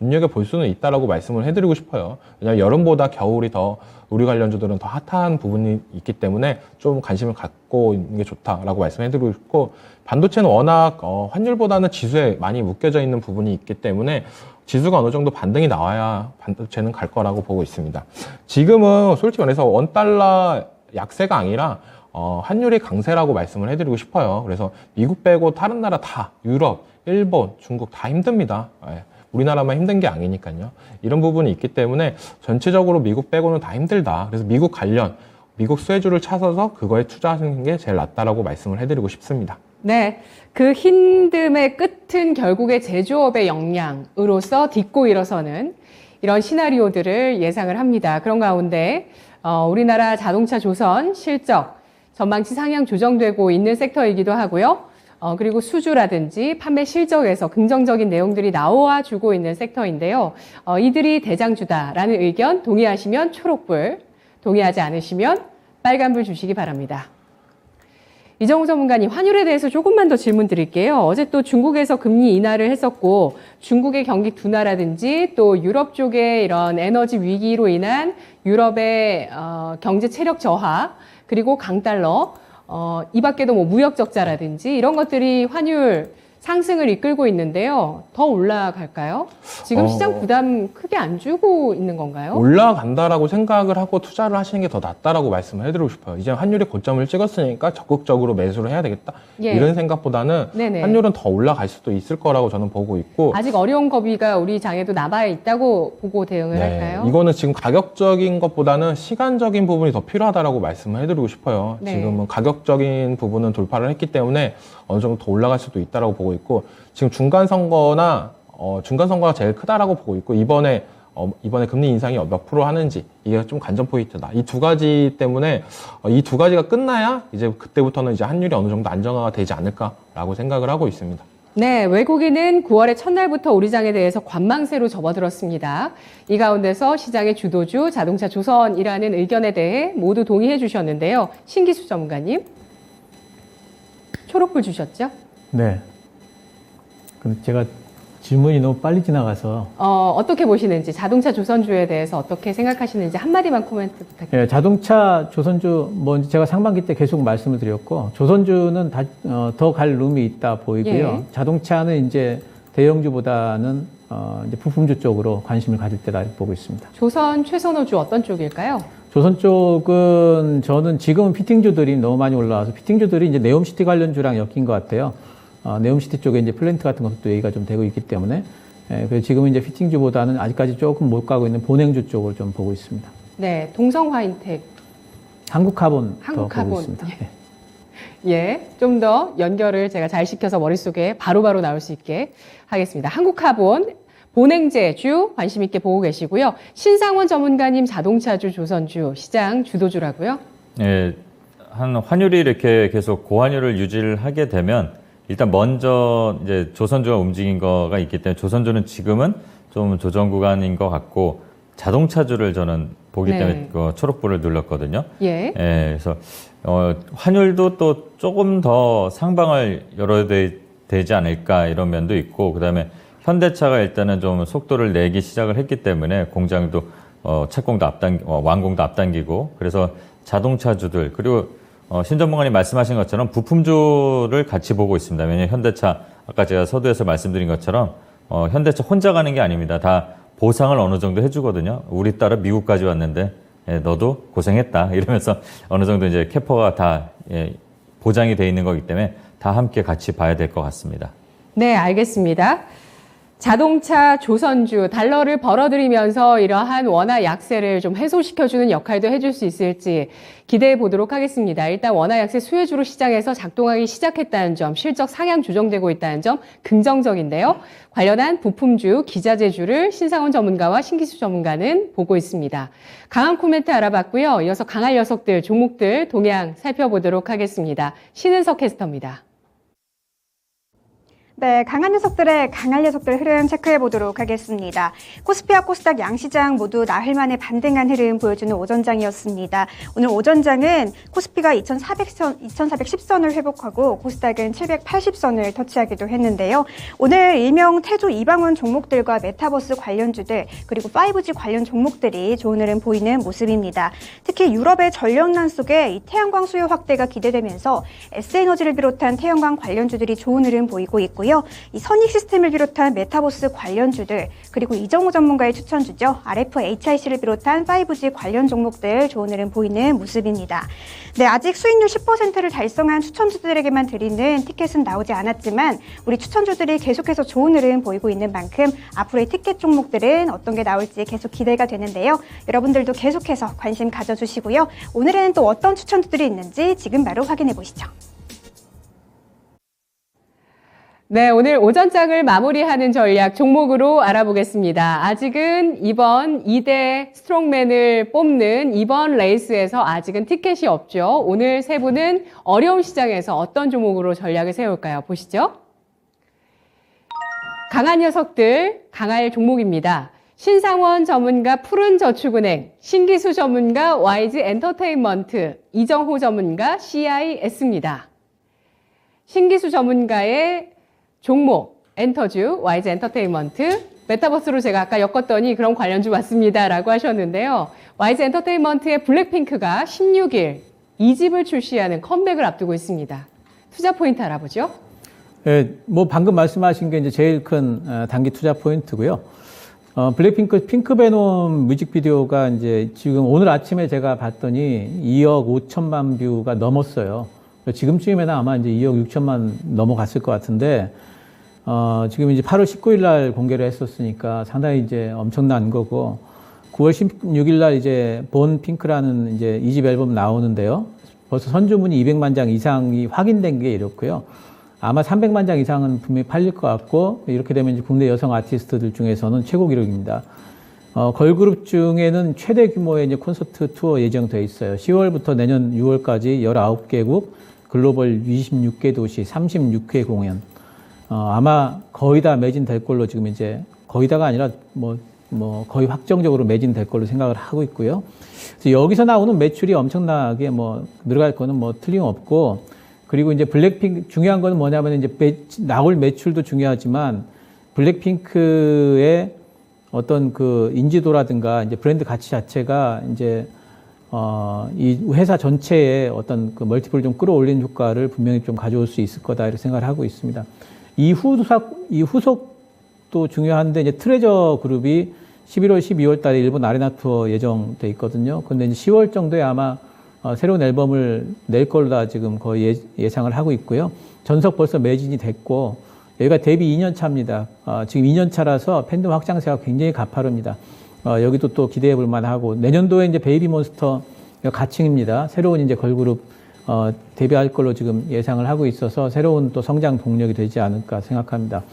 눈여겨볼 수는 있다라고 말씀을 해드리고 싶어요. 왜냐하면 여름보다 겨울이 더 의료 관련주들은 더 핫한 부분이 있기 때문에 좀 관심을 갖고 있는 게 좋다라고 말씀해드리고 싶고, 반도체는 워낙 환율보다는 지수에 많이 묶여져 있는 부분이 있기 때문에 지수가 어느 정도 반등이 나와야 반도체는 갈 거라고 보고 있습니다. 지금은 솔직히 말해서 원달러 약세가 아니라 환율이 강세라고 말씀을 해드리고 싶어요. 그래서 미국 빼고 다른 나라 다 유럽, 일본, 중국 다 힘듭니다. 우리나라만 힘든 게 아니니까요. 이런 부분이 있기 때문에 전체적으로 미국 빼고는 다 힘들다. 그래서 미국 관련, 미국 수혜주를 찾아서 그거에 투자하는 게 제일 낫다라고 말씀을 해드리고 싶습니다. 네, 그 힘듦의 끝은 결국에 제조업의 역량으로서 딛고 일어서는 이런 시나리오들을 예상을 합니다. 그런 가운데 우리나라 자동차 조선 실적 전망치 상향 조정되고 있는 섹터이기도 하고요. 그리고 수주라든지 판매 실적에서 긍정적인 내용들이 나와주고 있는 섹터인데요. 이들이 대장주다라는 의견 동의하시면 초록불, 동의하지 않으시면 빨간불 주시기 바랍니다. 이정우 전문가님, 환율에 대해서 조금만 더 질문 드릴게요. 어제 또 중국에서 금리 인하를 했었고 중국의 경기 둔화라든지 또 유럽 쪽의 이런 에너지 위기로 인한 유럽의 경제 체력 저하 그리고 강달러 이 밖에도 뭐 무역 적자라든지 이런 것들이 환율 상승을 이끌고 있는데요. 더 올라갈까요? 지금 시장 부담 크게 안 주고 있는 건가요? 올라간다라고 생각을 하고 투자를 하시는 게 더 낫다라고 말씀을 해드리고 싶어요. 이제 환율이 고점을 찍었으니까 적극적으로 매수를 해야 되겠다. 예. 이런 생각보다는 네네. 환율은 더 올라갈 수도 있을 거라고 저는 보고 있고 아직 어려운 거비가 우리 장에도 남아 있다고 보고 대응을 할까요? 이거는 지금 가격적인 것보다는 시간적인 부분이 더 필요하다라고 말씀을 해드리고 싶어요. 네. 지금은 가격적인 부분은 돌파를 했기 때문에 어느 정도 더 올라갈 수도 있다라고 보고 있고 지금 중간 선거가 제일 크다라고 보고 있고 이번에 금리 인상이 몇 프로 하는지 이게 좀 관전 포인트다. 이 두 가지 때문에 이 두 가지가 끝나야 이제 그때부터는 이제 환율이 어느 정도 안정화가 되지 않을까라고 생각을 하고 있습니다. 네, 외국인은 9월의 첫날부터 우리 장에 대해서 관망세로 접어들었습니다. 이 가운데서 시장의 주도주 자동차 조선이라는 의견에 대해 모두 동의해 주셨는데요. 신기수 전문가님, 초록불 주셨죠? 네. 근데 제가 질문이 너무 빨리 지나가서 어떻게 보시는지 자동차 조선주에 대해서 어떻게 생각하시는지 한마디만 코멘트 부탁드립니다. 예, 자동차 조선주 뭐 제가 상반기 때 계속 말씀을 드렸고 조선주는 더 갈 룸이 있다 보이고요. 예. 자동차는 이제 대형주보다는 이제 부품주 쪽으로 관심을 가질 때다 보고 있습니다. 조선 최선호주 어떤 쪽일까요? 조선 쪽은 저는 지금은 피팅주들이 너무 많이 올라와서 피팅주들이 이제 네옴시티 관련주랑 엮인 것 같아요. 네옴시티 쪽에 이제 플랜트 같은 것도 얘기가 좀 되고 있기 때문에 그래서 지금은 이제 피팅주보다는 아직까지 조금 못 가고 있는 본행주 쪽을 좀 보고 있습니다. 네, 동성화인텍. 한국카본 더 한국카본. 보고 있습니다. 네. 예, 좀 더 연결을 제가 잘 시켜서 머릿속에 바로바로 나올 수 있게 하겠습니다. 한국카본, 본행제주 관심 있게 보고 계시고요. 신상원 전문가님 자동차주, 조선주, 시장 주도주라고요? 예, 환율이 이렇게 계속 고환율을 유지를 하게 되면 일단 먼저 이제 조선주가 움직인 거가 있기 때문에 조선주는 지금은 좀 조정 구간인 것 같고 자동차주를 저는 보기 네. 때문에 그 초록불을 눌렀거든요. 예. 그래서 환율도 또 조금 더 상방을 열어야 되지 않을까 이런 면도 있고 그다음에 현대차가 일단은 좀 속도를 내기 시작을 했기 때문에 공장도 착공도 완공도 앞당기고 그래서 자동차주들 그리고 신 전문가님 말씀하신 것처럼 부품주를 같이 보고 있습니다. 왜냐하면 현대차 아까 제가 서두에서 말씀드린 것처럼 현대차 혼자 가는 게 아닙니다. 다 보상을 어느 정도 해주거든요. 우리 따라 미국까지 왔는데 너도 고생했다 이러면서 어느 정도 이제 캐퍼가 다 보장이 돼 있는 거기 때문에 다 함께 같이 봐야 될 것 같습니다. 네, 알겠습니다. 자동차 조선주, 달러를 벌어들이면서 이러한 원화 약세를 좀 해소시켜주는 역할도 해줄 수 있을지 기대해 보도록 하겠습니다. 일단 원화 약세 수혜주로 시장에서 작동하기 시작했다는 점, 실적 상향 조정되고 있다는 점 긍정적인데요. 관련한 부품주, 기자재주를 신상원 전문가와 신기수 전문가는 보고 있습니다. 강한 코멘트 알아봤고요. 이어서 강할 녀석들, 종목들 동향 살펴보도록 하겠습니다. 신은석 캐스터입니다. 네, 강한 녀석들 흐름 체크해 보도록 하겠습니다. 코스피와 코스닥 양시장 모두 나흘 만에 반등한 흐름 보여주는 오전장이었습니다. 오늘 오전장은 코스피가 2410선을 회복하고 코스닥은 780선을 터치하기도 했는데요. 오늘 일명 태조 이방원 종목들과 메타버스 관련주들 그리고 5G 관련 종목들이 좋은 흐름 보이는 모습입니다. 특히 유럽의 전력난 속에 이 태양광 수요 확대가 기대되면서 S에너지를 비롯한 태양광 관련주들이 좋은 흐름 보이고 있고요. 있는데요. 이 선익 시스템을 비롯한 메타버스 관련주들, 그리고 이정우 전문가의 추천주죠. RFHIC를 비롯한 5G 관련 종목들 좋은 흐름 보이는 모습입니다. 네, 아직 수익률 10%를 달성한 추천주들에게만 드리는 티켓은 나오지 않았지만 우리 추천주들이 계속해서 좋은 흐름 보이고 있는 만큼 앞으로의 티켓 종목들은 어떤 게 나올지 계속 기대가 되는데요. 여러분들도 계속해서 관심 가져주시고요. 오늘은 또 어떤 추천주들이 있는지 지금 바로 확인해 보시죠. 네, 오늘 오전장을 마무리하는 전략 종목으로 알아보겠습니다. 아직은 이번 2대 스트롱맨을 뽑는 이번 레이스에서 아직은 티켓이 없죠. 오늘 세 분은 어려운 시장에서 어떤 종목으로 전략을 세울까요? 보시죠. 강한 녀석들, 강할 종목입니다. 신상원 전문가 푸른저축은행, 신기수 전문가 YG엔터테인먼트, 이정호 전문가 CIS입니다. 신기수 전문가의 종목, 엔터주, YG엔터테인먼트, 메타버스로 제가 아까 엮었더니 그런 관련주 맞습니다 라고 하셨는데요. YG엔터테인먼트의 블랙핑크가 16일 2집을 출시하는 컴백을 앞두고 있습니다. 투자 포인트 알아보죠. 예, 뭐 방금 말씀하신 게 이제 제일 큰 단기 투자 포인트고요. 블랙핑크 핑크베놈 뮤직비디오가 이제 지금 오늘 아침에 제가 봤더니 2억 5천만 뷰가 넘었어요. 지금쯤에는 아마 이제 2억 6천만 넘어갔을 것 같은데, 지금 이제 8월 19일 날 공개를 했었으니까 상당히 이제 엄청난 거고, 9월 16일 날 이제 본 핑크라는 이제 2집 앨범 나오는데요. 벌써 선주문이 200만 장 이상이 확인된 게 이렇고요. 아마 300만 장 이상은 분명히 팔릴 것 같고, 이렇게 되면 이제 국내 여성 아티스트들 중에서는 최고 기록입니다. 걸그룹 중에는 최대 규모의 이제 콘서트 투어 예정돼 있어요. 10월부터 내년 6월까지 19개국, 글로벌 26개 도시, 36회 공연. 아마 거의 다 매진될 걸로 지금 이제 거의 다가 아니라 거의 확정적으로 매진될 걸로 생각을 하고 있고요. 그래서 여기서 나오는 매출이 엄청나게 늘어갈 거는 틀림없고, 그리고 이제 블랙핑크 중요한 거는 뭐냐면 이제 나올 매출도 중요하지만 블랙핑크의 어떤 그 인지도라든가 이제 브랜드 가치 자체가 이제 이 회사 전체의 어떤 그 멀티플을 좀 끌어올리는 효과를 분명히 좀 가져올 수 있을 거다 이렇게 생각을 하고 있습니다. 이 후속도 중요한데 이제 트레저 그룹이 11월, 12월 달에 일본 아레나 투어 예정돼 있거든요. 근데 이제 10월 정도에 아마 새로운 앨범을 낼 걸로 다 지금 거의 예상을 하고 있고요. 전석 벌써 매진이 됐고, 여기가 데뷔 2년 차입니다. 지금 2년 차라서 팬덤 확장세가 굉장히 가파릅니다. 여기도 또 기대해 볼 만하고, 내년도에 이제 베이비몬스터 가칭입니다. 새로운 이제 걸그룹, 데뷔할 걸로 지금 예상을 하고 있어서 새로운 또 성장 동력이 되지 않을까 생각합니다.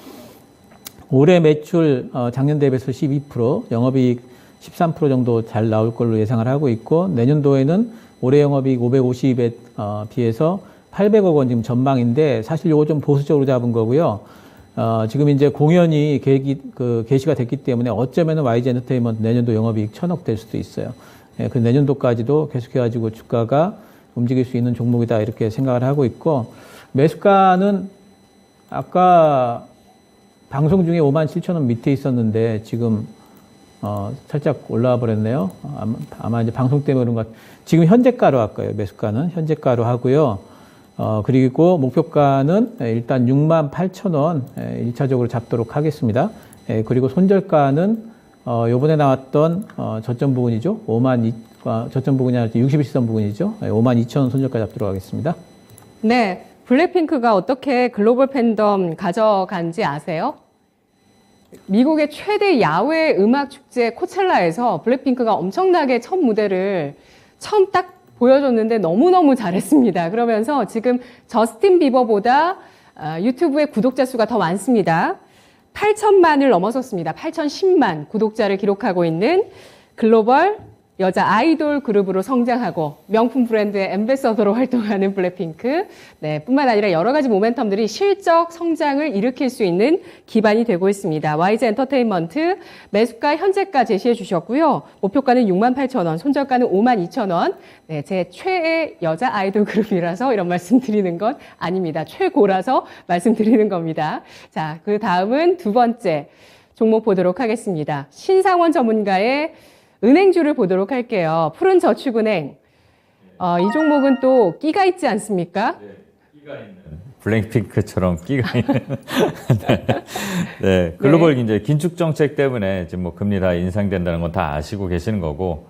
올해 매출, 작년 대비해서 12%, 영업이익 13% 정도 잘 나올 걸로 예상을 하고 있고, 내년도에는 올해 영업이익 550에 비해서 800억 원 지금 전망인데, 사실 요거 좀 보수적으로 잡은 거고요. 지금 이제 공연이 개시가 됐기 때문에 어쩌면은 YG 엔터테인먼트 내년도 영업이익 1000억 될 수도 있어요. 예, 그 내년도까지도 계속해가지고 주가가 움직일 수 있는 종목이다 이렇게 생각을 하고 있고, 매수가는 아까 방송 중에 57,000원 밑에 있었는데 지금 살짝 올라와 버렸네요. 아마 이제 방송 때문에 그런 것 같아요. 지금 현재가로 할까요? 매수가는 현재가로 하고요. 그리고 목표가는 일단 68,000원 1차적으로 잡도록 하겠습니다. 그리고 손절가는 요번에 나왔던 저점 부분이죠. 저점 부분이 아니라 61시선 부분이죠. 52,000원 손절가 잡도록 하겠습니다. 네, 블랙핑크가 어떻게 글로벌 팬덤 가져간지 아세요? 미국의 최대 야외 음악 축제 코첼라에서 블랙핑크가 엄청나게 첫 무대를 처음 딱 보여줬는데 너무너무 잘했습니다. 그러면서 지금 저스틴 비버보다 유튜브의 구독자 수가 더 많습니다. 8천만을 넘어섰습니다. 8,010만 구독자를 기록하고 있는 글로벌 여자 아이돌 그룹으로 성장하고 명품 브랜드의 앰베서더로 활동하는 블랙핑크. 네, 뿐만 아니라 여러 가지 모멘텀들이 실적 성장을 일으킬 수 있는 기반이 되고 있습니다. YG 엔터테인먼트 매수가 현재가 제시해 주셨고요. 목표가는 68,000원, 손절가는 52,000원. 네, 제 최애 여자 아이돌 그룹이라서 이런 말씀 드리는 건 아닙니다. 최고라서 말씀드리는 겁니다. 자, 그 다음은 두 번째 종목 보도록 하겠습니다. 신상원 전문가의 은행주를 보도록 할게요. 푸른저축은행. 이 종목은 또 끼가 있지 않습니까? 네, 끼가 있는 블랙핑크처럼 끼가 있는. 네, 글로벌 이제 긴축 정책 때문에 지금 뭐 금리 다 인상된다는 건 다 아시고 계시는 거고,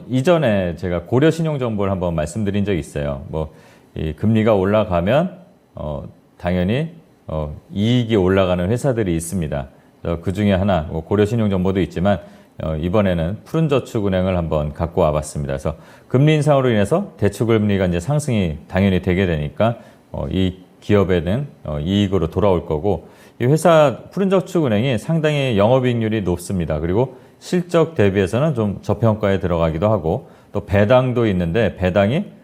이전에 제가 고려 신용 정보를 한번 말씀드린 적이 있어요. 뭐 이 금리가 올라가면 당연히 이익이 올라가는 회사들이 있습니다. 그 중에 하나 뭐 고려 신용 정보도 있지만 이번에는 푸른저축은행을 한번 갖고 와봤습니다. 그래서 금리 인상으로 인해서 대출금리가 이제 상승이 당연히 되게 되니까 이 기업에는 이익으로 돌아올 거고, 이 회사 푸른저축은행이 상당히 영업이익률이 높습니다. 그리고 실적 대비해서는 좀 저평가에 들어가기도 하고, 또 배당도 있는데 배당이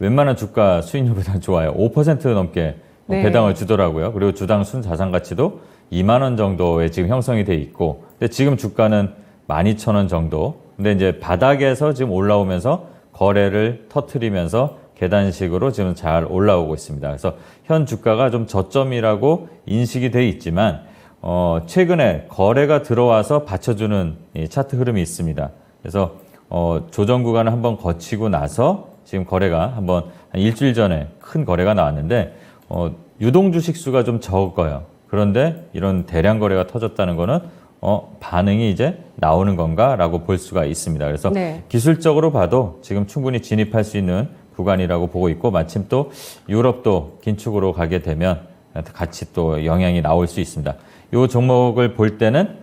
웬만한 주가 수익률보다 좋아요. 5% 넘게 네. 배당을 주더라고요. 그리고 주당 순자산 가치도 2만 원 정도에 지금 형성이 돼 있고, 근데 지금 주가는 12,000원 정도. 근데 이제 바닥에서 지금 올라오면서 거래를 터트리면서 계단식으로 지금 잘 올라오고 있습니다. 그래서 현 주가가 좀 저점이라고 인식이 돼 있지만 최근에 거래가 들어와서 받쳐주는 이 차트 흐름이 있습니다. 그래서 조정 구간을 한번 거치고 나서 지금 거래가 한번 한 일주일 전에 큰 거래가 나왔는데 유동 주식 수가 좀 적어요. 그런데 이런 대량 거래가 터졌다는 거는 반응이 이제 나오는 건가라고 볼 수가 있습니다. 그래서 네. 기술적으로 봐도 지금 충분히 진입할 수 있는 구간이라고 보고 있고, 마침 또 유럽도 긴축으로 가게 되면 같이 또 영향이 나올 수 있습니다. 이 종목을 볼 때는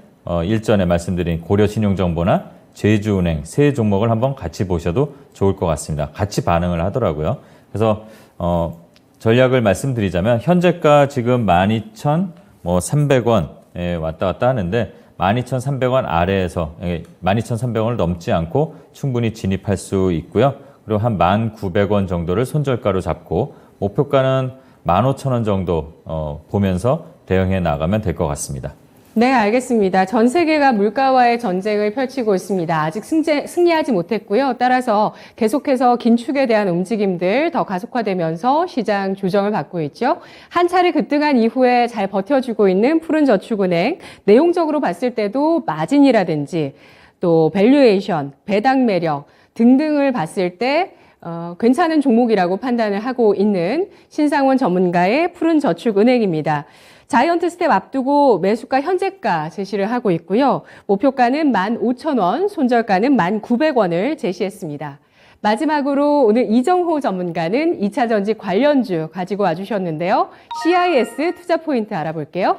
일전에 말씀드린 고려신용정보나 제주은행 세 종목을 한번 같이 보셔도 좋을 것 같습니다. 같이 반응을 하더라고요. 그래서 전략을 말씀드리자면 현재가 지금 12,300원에 왔다 갔다 하는데 12,300원 아래에서 12,300원을 넘지 않고 충분히 진입할 수 있고요. 그리고 한 1,900원 정도를 손절가로 잡고 목표가는 15,000원 정도 보면서 대응해 나가면 될 것 같습니다. 네, 알겠습니다. 전 세계가 물가와의 전쟁을 펼치고 있습니다. 아직 승리하지 못했고요. 따라서 계속해서 긴축에 대한 움직임들 더 가속화되면서 시장 조정을 받고 있죠. 한 차례 급등한 이후에 잘 버텨주고 있는 푸른저축은행, 내용적으로 봤을 때도 마진이라든지 또 밸류에이션, 배당 매력 등등을 봤을 때 괜찮은 종목이라고 판단을 하고 있는 신상원 전문가의 푸른저축은행입니다. 자이언트 스텝 앞두고 매수가 현재가 제시를 하고 있고요. 목표가는 15,000원, 손절가는 1,900원을 제시했습니다. 마지막으로 오늘 이정호 전문가는 2차 전지 관련주 가지고 와주셨는데요. CIS 투자 포인트 알아볼게요.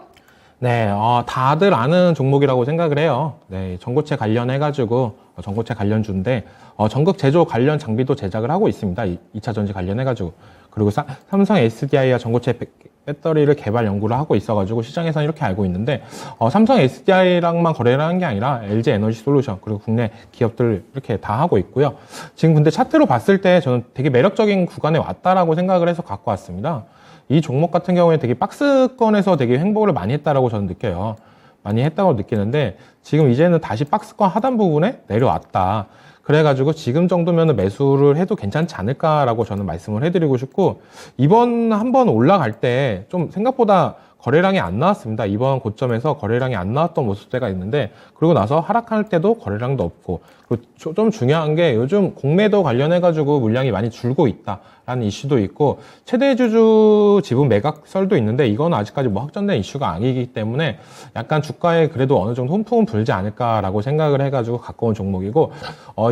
네, 다들 아는 종목이라고 생각을 해요. 네, 전고체 관련해가지고, 전고체 관련주인데, 전극 제조 관련 장비도 제작을 하고 있습니다. 2차 전지 관련해가지고. 그리고 삼성 SDI와 전고체 배터리를 개발 연구를 하고 있어가지고 시장에서는 이렇게 알고 있는데, 삼성 SDI랑만 거래를 하는 게 아니라 LG 에너지 솔루션, 그리고 국내 기업들 이렇게 다 하고 있고요. 지금 근데 차트로 봤을 때 저는 되게 매력적인 구간에 왔다라고 생각을 해서 갖고 왔습니다. 이 종목 같은 경우에 되게 박스권에서 되게 횡보를 많이 했다라고 저는 느껴요. 많이 했다고 느끼는데 지금 이제는 다시 박스권 하단 부분에 내려왔다. 그래가지고 지금 정도면 매수를 해도 괜찮지 않을까라고 저는 말씀을 해드리고 싶고, 이번 한번 올라갈 때 좀 생각보다 거래량이 안 나왔습니다. 이번 고점에서 거래량이 안 나왔던 모습대가 있는데, 그러고 나서 하락할 때도 거래량도 없고, 그리고 좀 중요한 게 요즘 공매도 관련해가지고 물량이 많이 줄고 있다라는 이슈도 있고, 최대주주 지분 매각설도 있는데, 이건 아직까지 뭐 확정된 이슈가 아니기 때문에 약간 주가에 그래도 어느 정도 혼풍은 불지 않을까라고 생각을 해가지고 갖고 온 종목이고,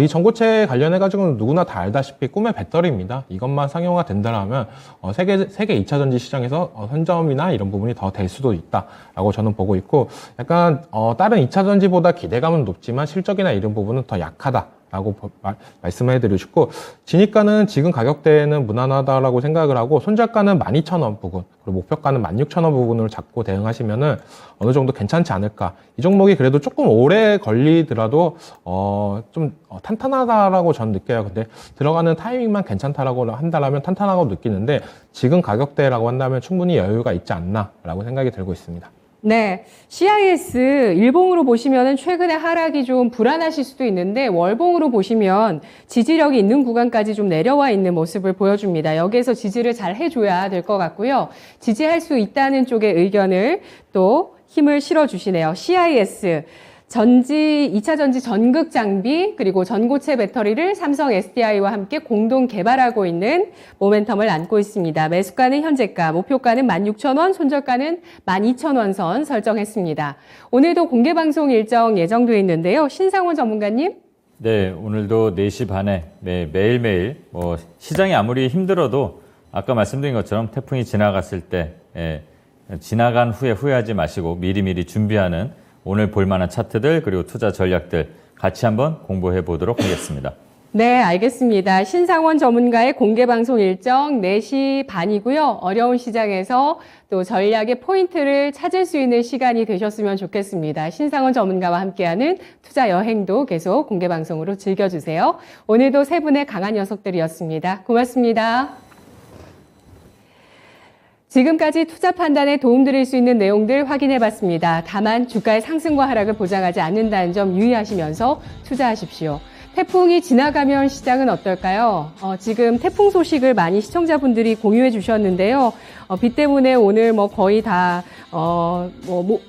이 전고체 관련해가지고는 누구나 다 알다시피 꿈의 배터리입니다. 이것만 상용화 된다면 세계 2차 전지 시장에서 선점이나 이런 부분이 더 될 수도 있다라고 저는 보고 있고, 약간 다른 2차 전지보다 기대감은 높지만 실적이나 이런 부분은 더 약하다라고 말씀을 해드리고 싶고, 진입가는 지금 가격대는 무난하다라고 생각을 하고, 손절가는 12,000원 부분, 그리고 목표가는 16,000원 부분을 잡고 대응하시면은 어느 정도 괜찮지 않을까. 이 종목이 그래도 조금 오래 걸리더라도 좀 탄탄하다라고 저는 느껴요. 근데 들어가는 타이밍만 괜찮다라고 한다라면 탄탄하고 느끼는데, 지금 가격대라고 한다면 충분히 여유가 있지 않나라고 생각이 들고 있습니다. 네, CIS 일봉으로 보시면 최근에 하락이 좀 불안하실 수도 있는데 월봉으로 보시면 지지력이 있는 구간까지 좀 내려와 있는 모습을 보여줍니다. 여기에서 지지를 잘 해줘야 될 것 같고요. 지지할 수 있다는 쪽의 의견을 또 힘을 실어주시네요. CIS. 전지, 2차 전지 전극 장비, 그리고 전고체 배터리를 삼성 SDI와 함께 공동 개발하고 있는 모멘텀을 안고 있습니다. 매수가는 현재가, 목표가는 16,000원, 손절가는 12,000원 선 설정했습니다. 오늘도 공개방송 일정 예정되어 있는데요. 신상원 전문가님. 네, 오늘도 4시 반에 매일매일 시장이 아무리 힘들어도 아까 말씀드린 것처럼 태풍이 지나갔을 때 지나간 후에 후회하지 마시고 미리미리 준비하는 오늘 볼만한 차트들 그리고 투자 전략들 같이 한번 공부해 보도록 하겠습니다. 네, 알겠습니다. 신상원 전문가의 공개방송 일정 4시 반이고요. 어려운 시장에서 또 전략의 포인트를 찾을 수 있는 시간이 되셨으면 좋겠습니다. 신상원 전문가와 함께하는 투자 여행도 계속 공개방송으로 즐겨주세요. 오늘도 세 분의 강한 녀석들이었습니다. 고맙습니다. 지금까지 투자 판단에 도움드릴 수 있는 내용들 확인해봤습니다. 다만 주가의 상승과 하락을 보장하지 않는다는 점 유의하시면서 투자하십시오. 태풍이 지나가면 시장은 어떨까요? 지금 태풍 소식을 많이 시청자분들이 공유해 주셨는데요. 비 때문에 오늘 거의 다,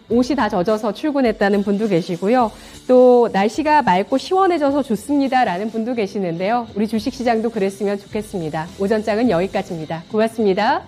옷이 다 젖어서 출근했다는 분도 계시고요. 또 날씨가 맑고 시원해져서 좋습니다라는 분도 계시는데요. 우리 주식시장도 그랬으면 좋겠습니다. 오전장은 여기까지입니다. 고맙습니다.